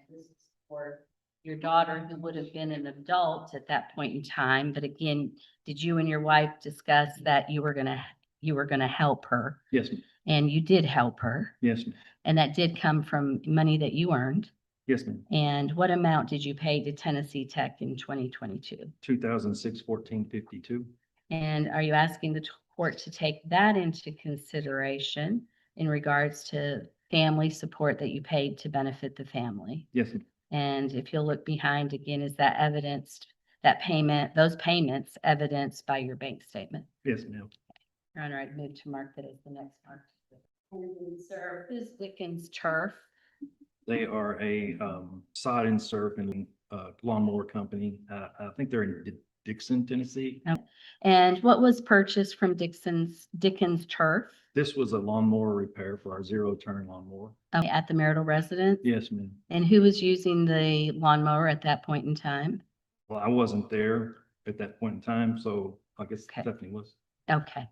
This is for your daughter who would have been an adult at that point in time. But again, did you and your wife discuss that you were gonna help her? Yes, ma'am. And you did help her, Yes, ma'am. and that did come from money that you earned. Yes, ma'am. And what amount did you pay to Tennessee Tech in 2022? 2006-14-52. And are you asking the court to take that into consideration in regards to family support that you paid to benefit the family? Yes, ma'am. And if you'll look behind again, is that evidenced, that payment, those payments evidenced by your bank statement? Yes, ma'am. Your Honor, I'd move to mark that as the next mark. And sir, who's Dickens Turf? They are a sod and surf and lawnmower company. I think they're in Dixon, Tennessee. And what was purchased from Dickens Turf This was a lawnmower repair for our zero-turn lawnmower. at the marital residence? Yes, ma'am. And who was using the lawnmower at that point in time? Well, I wasn't there at that point in time, so I guess Okay. Stephanie was. Okay.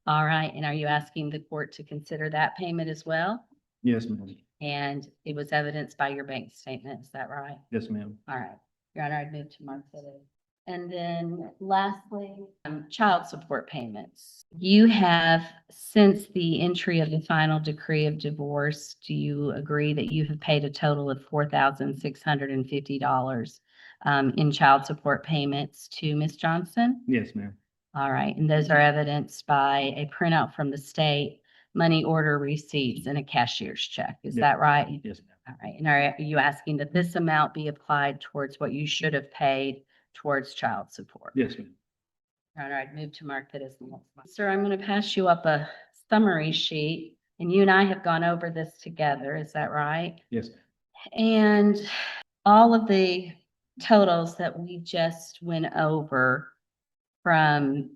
All right. And are you asking the court to consider that payment as well? Yes, ma'am. And it was evidenced by your bank statement, is that right? Yes, ma'am. All right. Your Honor, I'd move to mark that as. And then lastly, child support payments. You have, since the entry of the final decree of divorce, do you agree that you have paid a total of $4,650 in child support payments to Ms. Johnson? Yes, ma'am. All right, and those are evidenced by a printout from the state, money order receipts, and a cashier's check. Is Yeah. that right? Yes, ma'am. All right, and are you asking that this amount be applied towards what you should have paid towards child support? Yes, ma'am. Your Honor, I'd move to mark that as the next one. Sir, I'm going to pass you up a summary sheet, and you and I have gone over this together. Is that right? Yes, ma'am. And all of the totals that we just went over from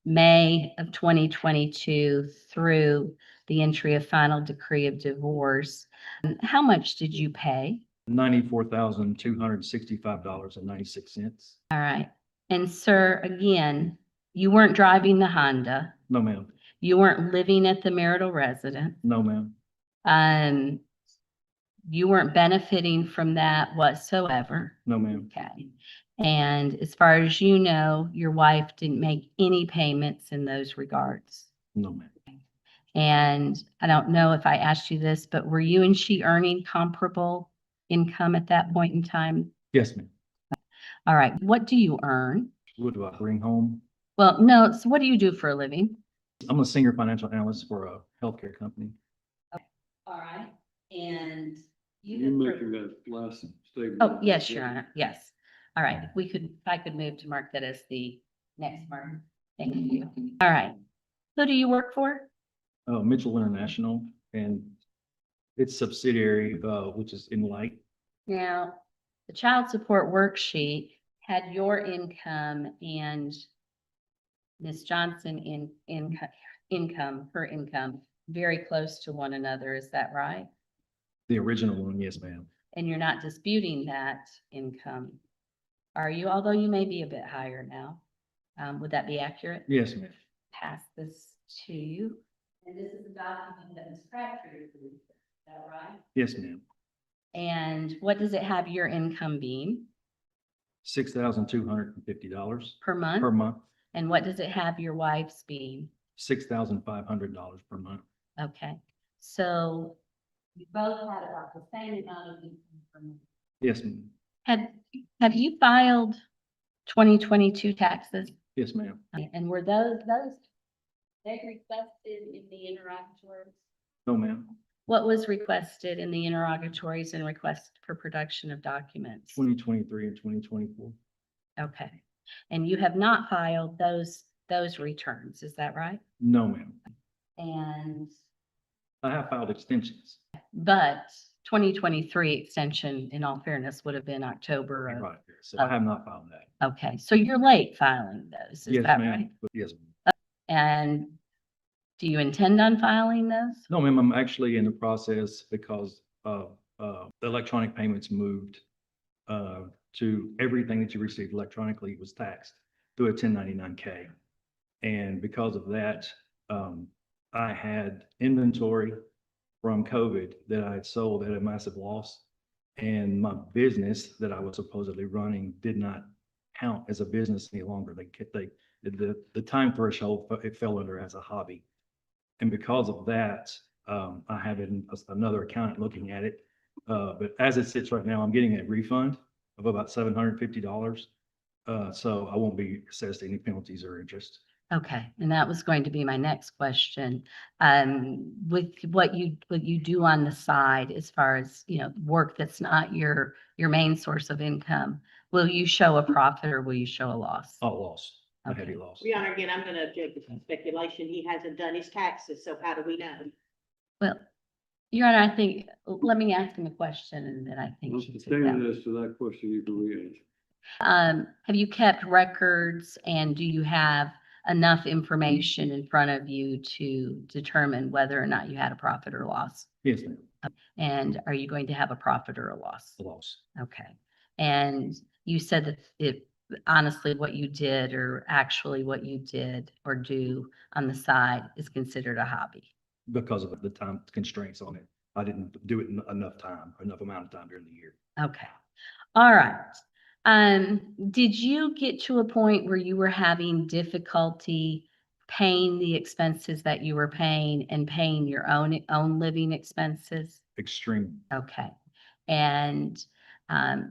May of 2022 through the entry of final decree of divorce. How much did you pay? $94,265.96. All right. And sir, again, you weren't driving the Honda. No, ma'am. You weren't living at the marital residence. No, ma'am. Um, you weren't benefiting from that whatsoever. No, ma'am. Okay. And as far as you know, your wife didn't make any payments in those regards. No, ma'am. And I don't know if I asked you this, but were you and she earning comparable income at that point in time? Yes, ma'am. All right. What do you earn? What do I bring home? Well, no, so what do you do for a living? I'm a senior financial analyst for a healthcare company. All right. And You making that last statement? Oh, yes, Your Honor. Yes. All right. If I could move to mark that as the next mark. Thank you. All right. Who do you work for? Mitchell International and its subsidiary, which is in Light. Now, the child support worksheet had your income and Ms. Johnson her income very close to one another. Is that right? The original one, yes, ma'am. And you're not disputing that income, are you? Although you may be a bit higher now. Would that be accurate? Yes, ma'am. Pass this to you. And this is a document that Ms. Crabtree approved. Is that right? Yes, ma'am. And what does it have your income being $6,250 per month? per month, And what does it have your wife's being? $6,500 per month. Okay, so you both had about the same amount of income per month. Yes, ma'am. Have you filed 2022 taxes? Yes, ma'am. And were those they requested in the interrogatories? No, ma'am. What was requested in the interrogatories and request for production of documents? 2023 and 2024. Okay, and you have not filed those returns, is that right? No, ma'am. And, I have filed extensions. but 2023 extension, in all fairness, would have been October of, Right. So I have not filed that. okay, so you're late filing those, is Yes, that ma'am. right? Yes. And do you intend on filing those? No, ma'am, I'm actually in the process because the electronic payments moved to everything that you received electronically was taxed through a 1099-K. And because of that, I had inventory from COVID that I had sold at a massive loss. And my business that I was supposedly running did not count as a business any longer. The time threshold, it fell under as a hobby. And because of that, I have another accountant looking at it. But as it sits right now, I'm getting a refund of about $750. So I won't be assessed any penalties or interest. Okay, and that was going to be my next question. With what you do on the side, as far as, work that's not your main source of income, will you show a profit or will you show a loss? Oh, loss, a Okay. heavy loss. Your Honor, again, I'm gonna object to speculation. He hasn't done his taxes, so how do we know? Well, Your Honor, I think, let me ask him a question and then I think. Well, she took Pertaining that. as to that question, you can re-answer. Have you kept records and do you have enough information in front of you to determine whether or not you had a profit or loss? Yes, ma'am, And are you going to have a profit or a loss? a loss. Okay. And you said that honestly, what you did or actually what you did or do on the side is considered a hobby. Because of the time constraints on it. I didn't do it enough amount of time during the year. Okay. All right. Did you get to a point where you were having difficulty paying the expenses that you were paying and paying your own living expenses? Extreme. Okay. And,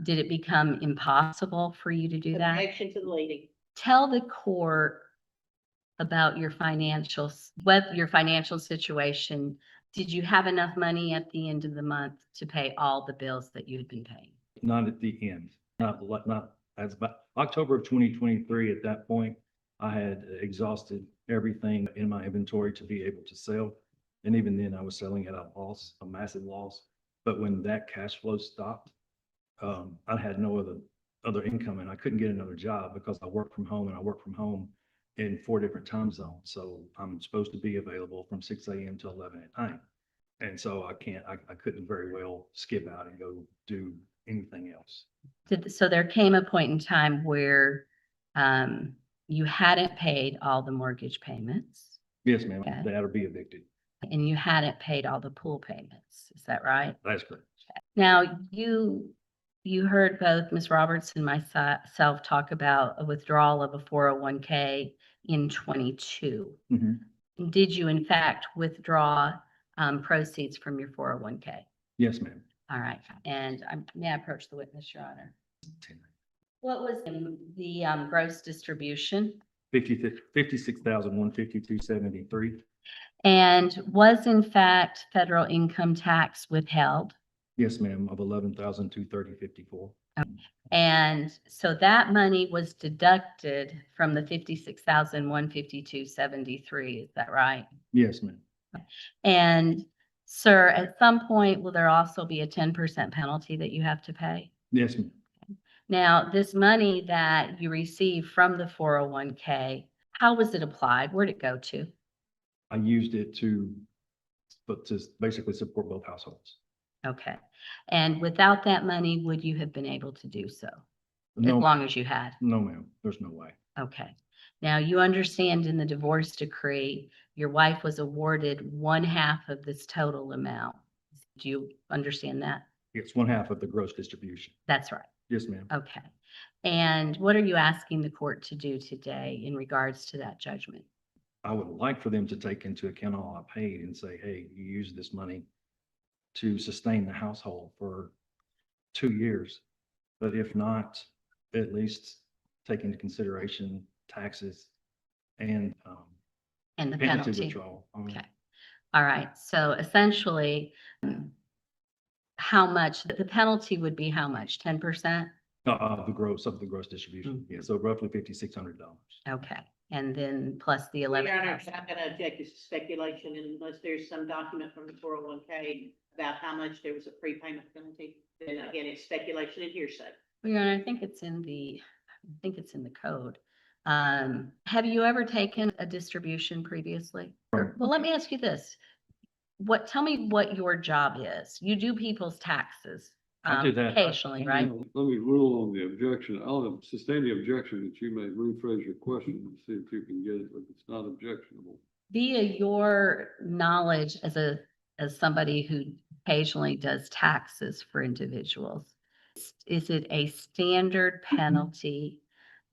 did it become impossible for you to do that? Objection to the leading. Tell the court about your financial situation. Did you have enough money at the end of the month to pay all the bills that you had been paying? Not at the end, not as about October of 2023. At that point, I had exhausted everything in my inventory to be able to sell. And even then I was selling at a loss, a massive loss. But when that cash flow stopped, I had no other income and I couldn't get another job because I worked from home in 4 different time zones. So I'm supposed to be available from 6 a.m. to 11 at night. And so I couldn't very well skip out and go do anything else. So there came a point in time where you hadn't paid all the mortgage payments Yes, ma'am, Okay. that'll be evicted. and you hadn't paid all the pool payments. Is that right? That's correct. Now, you heard both Ms. Roberts and myself talk about a withdrawal of a 401k in 22. Mhm. Did you in fact withdraw proceeds from your 401k? Yes, ma'am. All right, and may I approach the witness, Your Honor? What was the gross distribution? 56,152.73. And was in fact federal income tax withheld? Yes, ma'am, of 11,230.54. And so that money was deducted from the 56,152.73, is that right? Yes, ma'am. And sir, at some point, will there also be a 10% penalty that you have to pay? Yes, ma'am. Now, this money that you received from the 401k, how was it applied? Where'd it go to? I used it to basically support both households. Okay. And without that money, would you have been able to do so? As No, long as you had? no, ma'am, there's no way. Okay. Now, you understand in the divorce decree, your wife was awarded 1/2 of this total amount. Do you understand that? It's 1/2 of the gross distribution. That's right. Yes, ma'am. Okay. And what are you asking the court to do today in regards to that judgment? I would like for them to take into account all I paid and say, hey, you used this money to sustain the household for 2 years. But if not, at least take into consideration taxes and And the penalty penalty? withdrawal. Okay. All right. So essentially, how much, the penalty would be how much? 10%? Of the gross distribution. Yeah, so roughly $5,600. Okay. And then plus the Your 11. Honor, I'm gonna object to speculation unless there's some document from the 401k about how much there was a prepayment penalty. Then again, it's speculation and hearsay. Well, Your Honor, I think it's in the code. Have you ever taken a distribution previously? Well, let me ask you this. Tell me what your job is. You do people's taxes I do that. occasionally, right? Let me rule on the objection. I'll sustain the objection that you may rephrase your question and see if you can get it, but it's not objectionable. Via your knowledge as somebody who occasionally does taxes for individuals, is it a standard penalty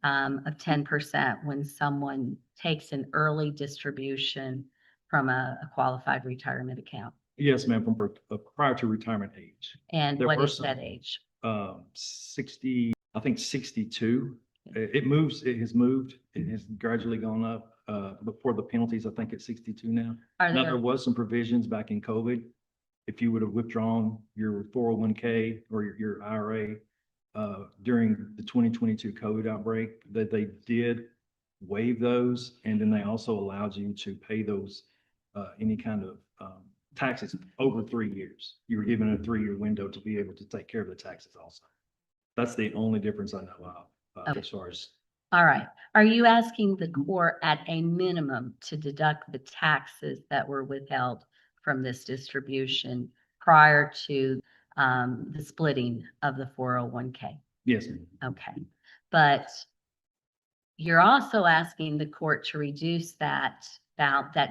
of 10% when someone takes an early distribution from a qualified retirement account? Yes, ma'am, from prior to retirement age. And There what were is that some. age? 60, I think 62. It moves, it has moved, it has gradually gone up. Before the penalties, I think it's 62 now. Are Now, there there, was some provisions back in COVID. If you would have withdrawn your 401k or your IRA during the 2022 COVID outbreak, that they did waive those. And then they also allowed you to pay those, any kind of taxes over 3 years. You were given a 3-year window to be able to take care of the taxes also. That's the only difference I know of, Okay. as far as, all right. Are you asking the court at a minimum to deduct the taxes that were withheld from this distribution prior to the splitting of the 401k? yes, ma'am. Okay. But you're also asking the court to reduce that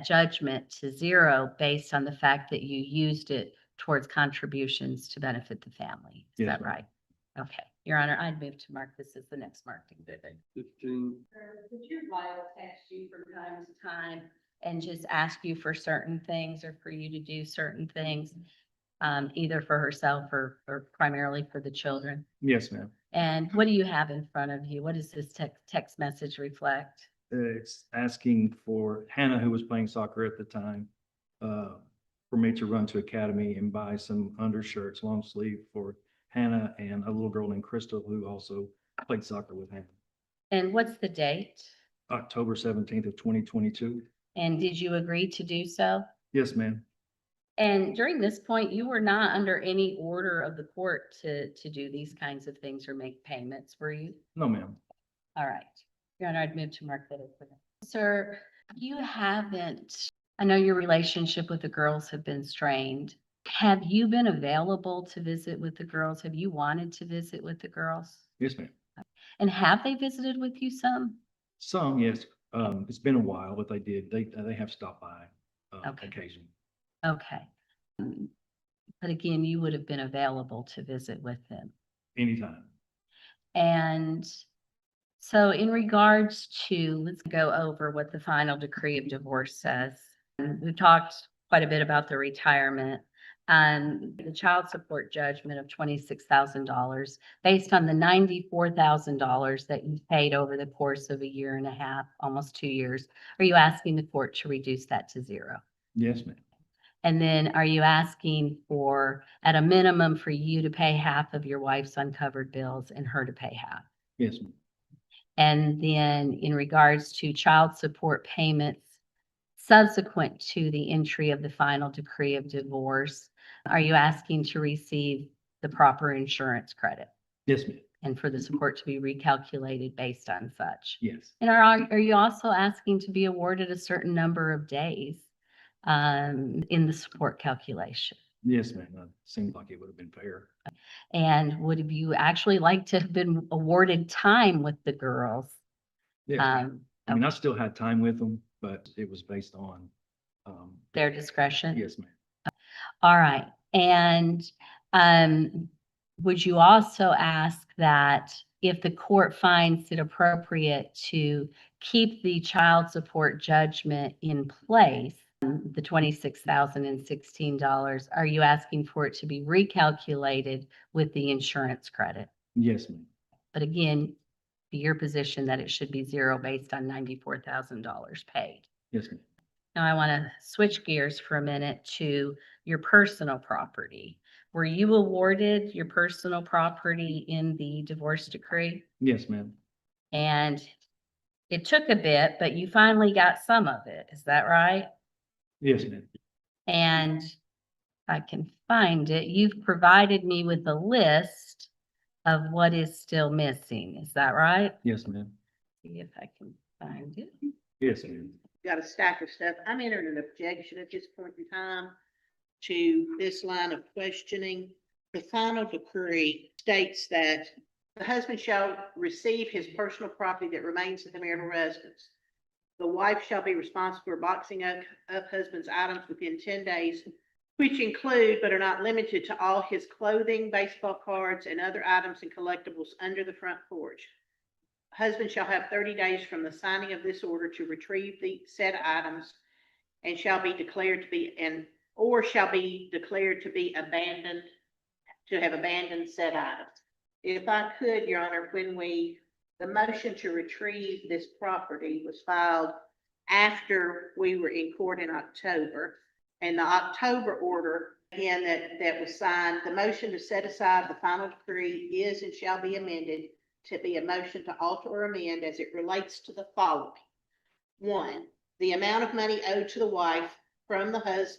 judgment to 0 based on the fact that you used it towards contributions to benefit the family. Is Yes, that ma'am. right? Okay. Your Honor, I'd move to mark this as the next marked exhibit. 15, Would your wife text you from time to time and just ask you for certain things or for you to do certain things, either for herself or primarily for the children? Yes, ma'am. And what do you have in front of you? What does this text message reflect? It's asking for Hannah, who was playing soccer at the time, for me to run to Academy and buy some undershirts, long sleeve for Hannah and a little girl named Crystal, who also played soccer with Hannah. And what's the date? October 17th of 2022. And did you agree to do so? Yes, ma'am. And during this point, you were not under any order of the court to do these kinds of things or make payments, were you? No, ma'am. All right. Your Honor, I'd move to mark that as the next. Sir, you haven't, I know your relationship with the girls have been strained. Have you been available to visit with the girls? Have you wanted to visit with the girls? Yes, ma'am. And have they visited with you some? Some, yes. It's been a while, but they have stopped by, Okay. occasionally. Okay. But again, you would have been available to visit with them. Anytime. And so in regards to, let's go over what the final decree of divorce says. We've talked quite a bit about the retirement. The child support judgment of $26,000 based on the $94,000 that you paid over the course of a year and a half, almost 2 years. Are you asking the court to reduce that to zero? Yes, ma'am. And then are you asking for, at a minimum, for you to pay half of your wife's uncovered bills and her to pay half? Yes, ma'am. And then in regards to child support payments subsequent to the entry of the final decree of divorce, are you asking to receive the proper insurance credit Yes, ma'am. and for the support to be recalculated based on such? Yes. And are you also asking to be awarded a certain number of days in the support calculation? Yes, ma'am. That seemed like it would have been fair. And would you actually like to have been awarded time with the girls? Yeah. I mean, I Okay, still had time with them, but it was based on, their discretion? yes, ma'am. All right. And would you also ask that if the court finds it appropriate to keep the child support judgment in place, the $26,016, are you asking for it to be recalculated with the insurance credit? Yes, ma'am. But again, be your position that it should be zero based on $94,000 paid. Yes, ma'am. Now I want to switch gears for a minute to your personal property. Were you awarded your personal property in the divorce decree? Yes, ma'am. And it took a bit, but you finally got some of it. Is that right? Yes, ma'am. And I can find it. You've provided me with a list of what is still missing. Is that right? Yes, ma'am. See if I can find it. Yes, ma'am. Got a stack of stuff. I'm entering an objection at this point in time to this line of questioning. The final decree states that the husband shall receive his personal property that remains at the marital residence. The wife shall be responsible for boxing up husband's items within 10 days, which include but are not limited to all his clothing, baseball cards, and other items and collectibles under the front porch. Husband shall have 30 days from the signing of this order to retrieve the said items and shall be declared to be shall be declared to be abandoned, to have abandoned said items. If I could, Your Honor, the motion to retrieve this property was filed after we were in court in October, and the October order, again, that was signed, the motion to set aside the final decree is and shall be amended to be a motion to alter or amend as it relates to the following. 1, the amount of money owed to the wife from the husband's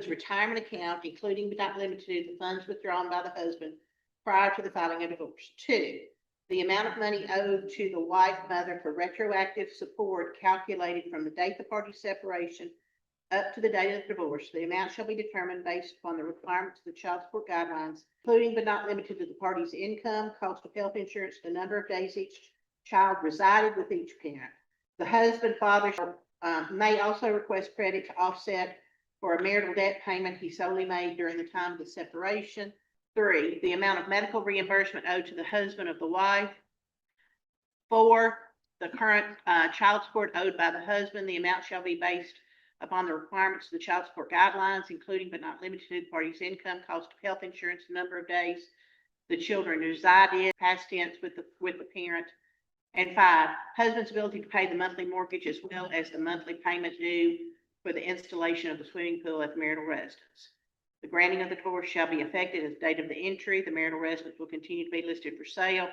retirement account, including but not limited to the funds withdrawn by the husband prior to the filing of divorce. 2, the amount of money owed to the wife mother for retroactive support calculated from the date the parties' separation up to the date of the divorce. The amount shall be determined based upon the requirements of the child support guidelines, including but not limited to the parties' income, cost of health insurance, the number of days each child resided with each parent. The husband, father may also request credit to offset for a marital debt payment he solely made during the time of the separation. 3, the amount of medical reimbursement owed to the husband of the wife. 4, the current child support owed by the husband. The amount shall be based upon the requirements of the child support guidelines, including but not limited to the party's income, cost of health insurance, the number of days the children reside in, past tense with the parent. And 5, husband's ability to pay the monthly mortgage as well as the monthly payment due for the installation of the swimming pool at the marital residence. The granting of the divorce shall be effected as the date of the entry. The marital residence will continue to be listed for sale,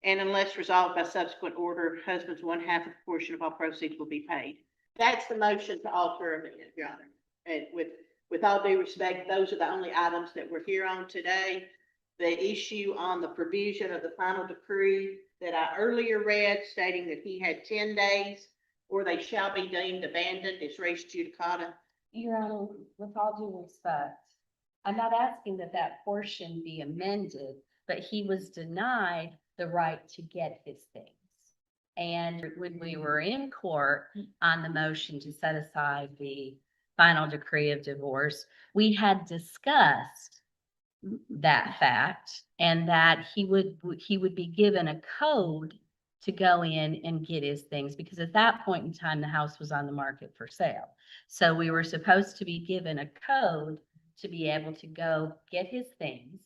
and unless resolved by subsequent order, husband's 1/2 of the portion of all proceeds will be paid. That's the motion to alter amendment, Your Honor. And with all due respect, those are the only items that we're here on today. the issue on the provision of the final decree that I earlier read stating that he had 10 days or they shall be deemed abandoned as res judicata. Your Honor, with all due respect, I'm not asking that that portion be amended, but he was denied the right to get his things. And when we were in court on the motion to set aside the final decree of divorce, we had discussed that fact and that he would be given a code to go in and get his things, because at that point in time, the house was on the market for sale. So we were supposed to be given a code to be able to go get his things.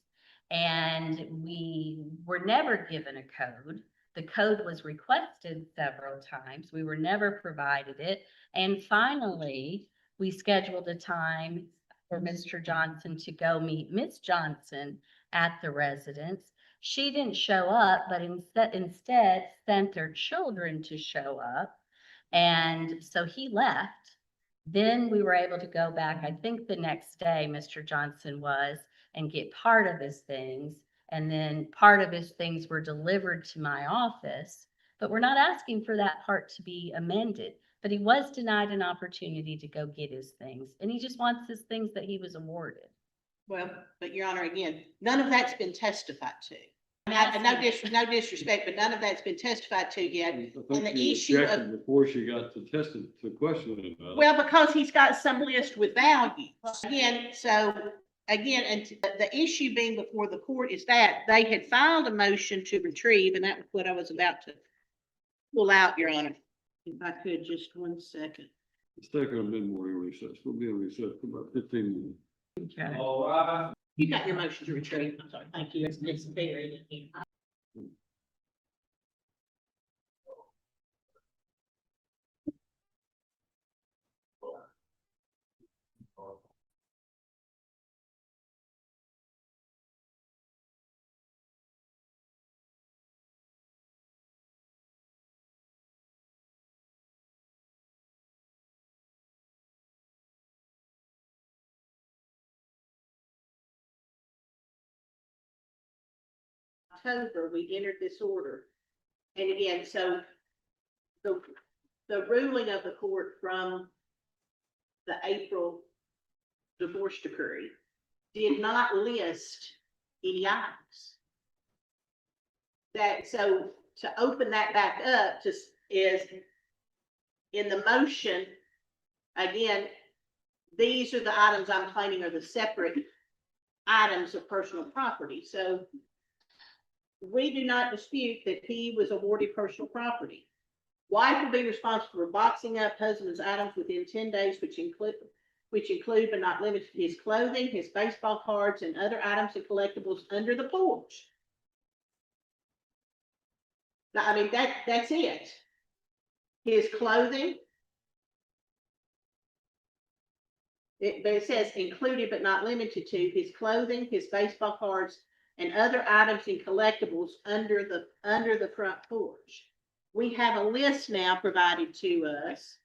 And we were never given a code. The code was requested several times. We were never provided it. And finally, we scheduled a time for Mr. Johnson to go meet Miss Johnson at the residence. She didn't show up, but instead sent their children to show up. And so he left. Then we were able to go back, I think the next day, Mr. Johnson was, and get part of his things. And then part of his things were delivered to my office. But we're not asking for that part to be amended. But he was denied an opportunity to go get his things. And he just wants his things that he was awarded. Well, but Your Honor, again, none of that's been testified to. No disrespect, but none of that's been testified to yet. I think And the you issue of- objected before she got to question about it. Well, because he's got some list with values. Again, and the issue being before the court is that they had filed a motion to retrieve, and that was what I was about to pull out, Your Honor. If I could, just 1 second. Let's take a bit more in recess. We'll be in recess for about 15 minutes. Okay. All right. You got your motion to retrieve. I'm sorry. Thank you. It's buried in here. October, we entered this order. And again, so the ruling of the court from the April divorce decree did not list any items. That, so to open that back up just is in the motion, again, these are the items I'm claiming are the separate items of personal property. So we do not dispute that he was awarded personal property. Wife will be responsible for boxing up husband's items within 10 days, which include but not limited to his clothing, his baseball cards, and other items and collectibles under the porch. Now, I mean, that's it. His clothing. But it says included but not limited to his clothing, his baseball cards, and other items and collectibles under the front porch. We have a list now provided to us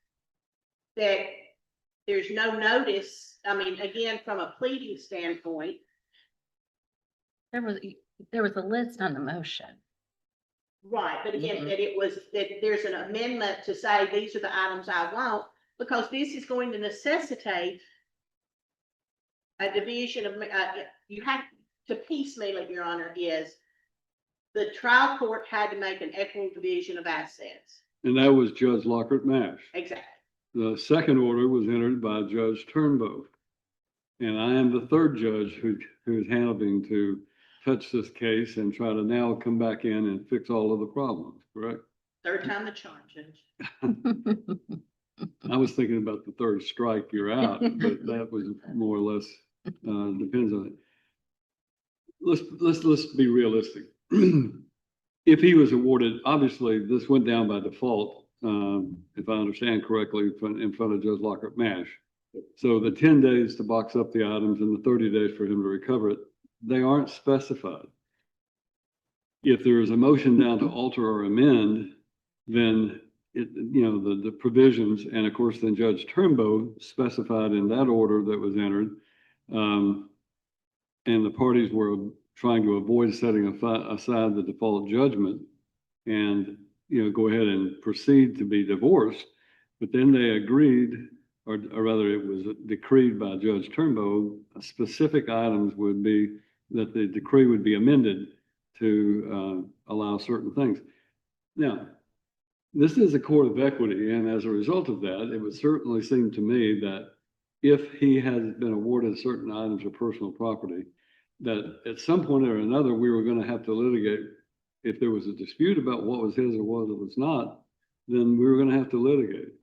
that there's no notice. I mean, again, from a pleading standpoint. There was a list on the motion. Right, but again, Mhm. that there's an amendment to say these are the items I want, because this is going to necessitate a division of, you have to piecemeal it, Your Honor, is the trial court had to make an equitable division of assets. And that was Judge Lockhart Mash. Exactly. The second order was entered by Judge Turnbow. And I am the third judge who is handling to touch this case and try to now come back in and fix all of the problems, correct? Third time the charm, Judge. I was thinking about the third strike, you're out, but that was more or less, depends on it. Let's be realistic. If he was awarded, obviously, this went down by default, if I understand correctly, in front of Judge Lockhart Mash. So the 10 days to box up the items and the 30 days for him to recover it, they aren't specified. If there is a motion down to alter or amend, then the provisions, and of course, then Judge Turnbow specified in that order that was entered, and the parties were trying to avoid setting aside the default judgment and, go ahead and proceed to be divorced. But then they agreed, or rather it was decreed by Judge Turnbow, specific items would be, that the decree would be amended to allow certain things. Now, this is a court of equity, and as a result of that, it would certainly seem to me that if he has been awarded certain items of personal property, that at some point or another, we were going to have to litigate. If there was a dispute about what was his or what was not, then we were going to have to litigate.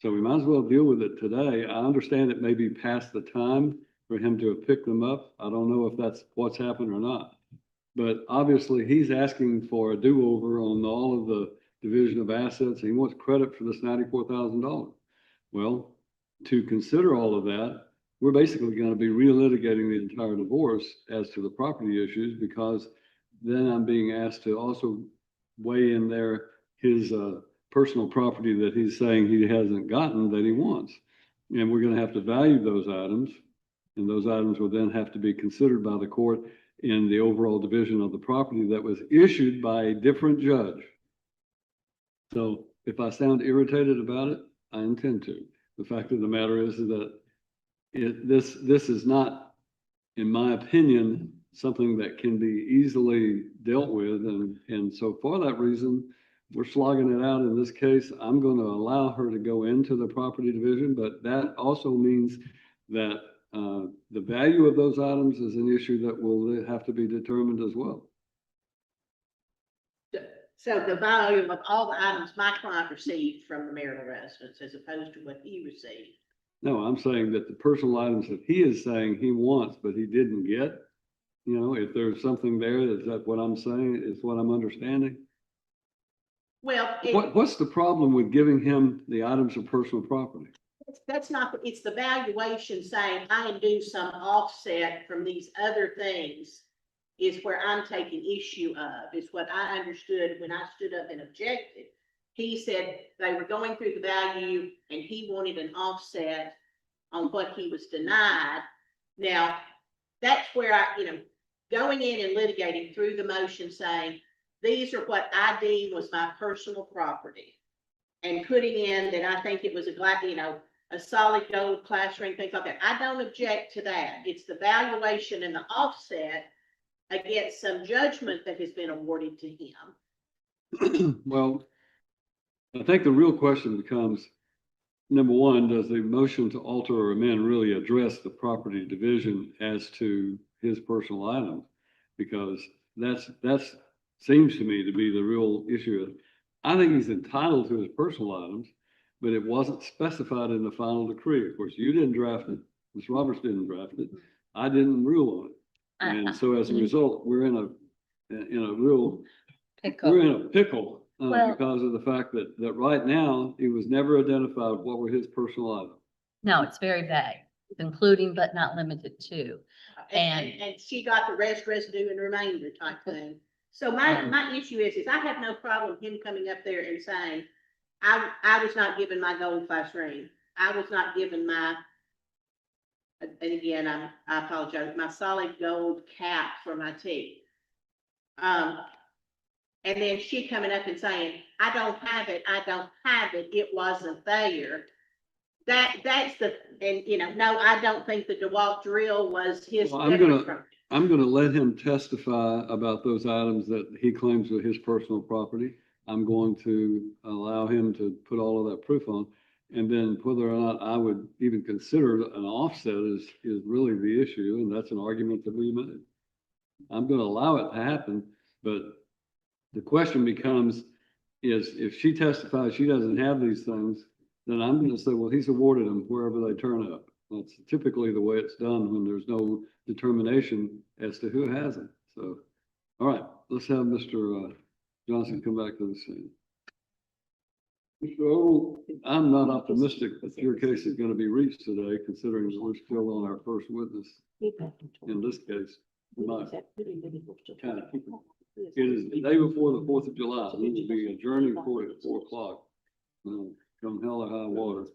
So we might as well deal with it today. I understand it may be past the time for him to have picked them up. I don't know if that's what's happened or not. But obviously, he's asking for a do-over on all of the division of assets. He wants credit for this $94,000. Well, to consider all of that, we're basically going to be relitigating the entire divorce as to the property issues, because then I'm being asked to also weigh in there his personal property that he's saying he hasn't gotten that he wants. And we're going to have to value those items, and those items will then have to be considered by the court in the overall division of the property that was issued by a different judge. So if I sound irritated about it, I intend to. The fact of the matter is that this is not, in my opinion, something that can be easily dealt with. And so for that reason, we're slogging it out in this case. I'm going to allow her to go into the property division, but that also means that the value of those items is an issue that will have to be determined as well. So the value of all the items my client received from the marital residence as opposed to what he received. No, I'm saying that the personal items that he is saying he wants, but he didn't get, if there's something there, is that what I'm saying? Is what I'm understanding? Well, What's the problem with giving him the items of personal property? that's not, it's the valuation saying I can do some offset from these other things is where I'm taking issue of, is what I understood when I stood up and objected. He said they were going through the value and he wanted an offset on what he was denied. Now, that's where going in and litigating through the motion saying, these are what I deem was my personal property. And putting in that I think it was a solid gold class ring, things like that. I don't object to that. It's the valuation and the offset against some judgment that has been awarded to him. Well, I think the real question becomes, number one, does the motion to alter or amend really address the property division as to his personal items? Because that's seems to me to be the real issue. I think he's entitled to his personal items, but it wasn't specified in the final decree. Of course, you didn't draft it. Ms. Roberts didn't draft it. I didn't rule on it. And so as a result, we're in a real pickle Well- because of the fact that right now, it was never identified what were his personal items. No, it's very vague, including but not limited to. And she got the rest, residue and remainder type thing. So my issue is I have no problem him coming up there and saying, I was not given my gold class ring. I was not given my, and again, I apologize, my solid gold cap for my teeth. And then she coming up and saying, I don't have it, it wasn't there. That's no, I don't think the DeWalt drill was his. Well, I'm gonna let him testify about those items that he claims are his personal property. I'm going to allow him to put all of that proof on. And then whether or not I would even consider an offset is really the issue. And that's an argument that we made. I'm going to allow it to happen, but the question becomes is if she testifies she doesn't have these things, then I'm going to say, well, he's awarded them wherever they turn up. That's typically the way it's done when there's no determination as to who has it. So, all right, let's have Mr. Johnson come back to the scene. Mr. Odle, I'm not optimistic that your case is going to be reached today, considering that we're still on our first witness in this case. It is the day before the 4th of July. We will be adjourning court at 4 o'clock. Come hell or high water.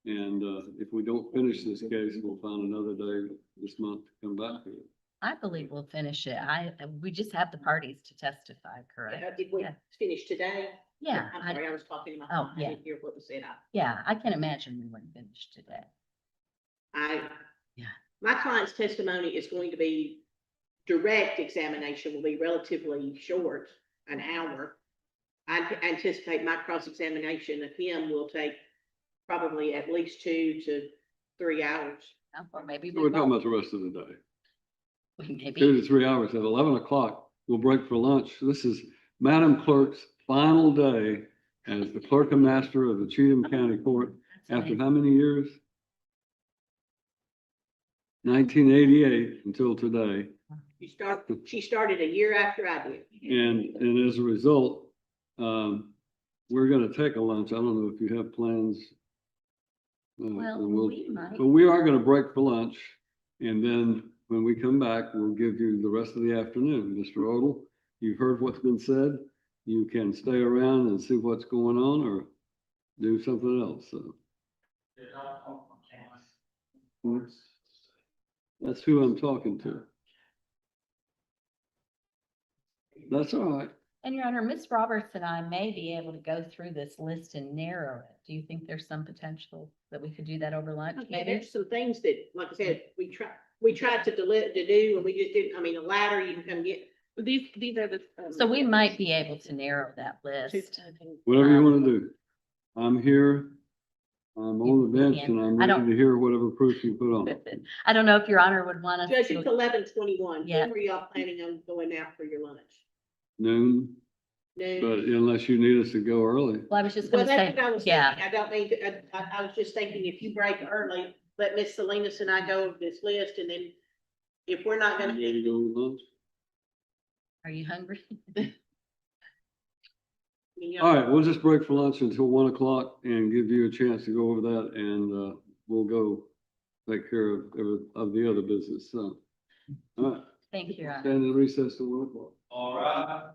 And if we don't finish this case, we'll find another day this month to come back to it. I believe we'll finish it. We just have the parties to testify, correct? Did we Yeah. finish today? Yeah, I'm sorry, I was talking to my Oh, phone. I yeah. didn't hear what was said. yeah, I can imagine we wouldn't finish today. Yeah. My client's testimony is going to be, direct examination will be relatively short, an hour. I anticipate my cross-examination of him will take probably at least 2 to 3 hours. Or maybe So we we're talking won't. about the rest of the day. 2 Maybe, to 3 hours. At 11 o'clock, we'll break for lunch. This is Madam Clerk's final day as the clerk and master of the Cheatham County Court after how many years? 1988 until today. She started a year after I did. And as a result, we're gonna take a lunch. I don't know if you have plans. Well, and we'll- we might. But we are gonna break for lunch. And then when we come back, we'll give you the rest of the afternoon. Mr. Odle, you've heard what's been said. You can stay around and see what's going on or do something else, so. That's who I'm talking to. That's all right. And Your Honor, Ms. Roberts and I may be able to go through this list and narrow it. Do you think there's some potential that we could do that over lunch? Okay, Maybe? there's some things that, like I said, we tried to do, and we just didn't, I mean, a ladder, you can come get. These are the. So we might be able to narrow that list. Whatever you want to do. I'm here. I'm on the bench and I'm I ready don't- to hear whatever proof you put on. I don't know if Your Honor would want us Judge, it's to. 11:21. Yeah. When were y'all planning on going out for your lunch? Noon, Noon? but unless you need us to go early. Well, I was just Well, gonna that's say, what I was yeah, thinking. I don't mean to, I was just thinking if you break early, let Miss Salinas and I go over this list, and then if we're not You gonna. ready to go to lunch? are you hungry? All right, we'll just break for lunch until 1 o'clock and give you a chance to go over that and, we'll go take care of the other business, so. All right, Thank you, Your Honor. stand in recess till 1 o'clock. All right.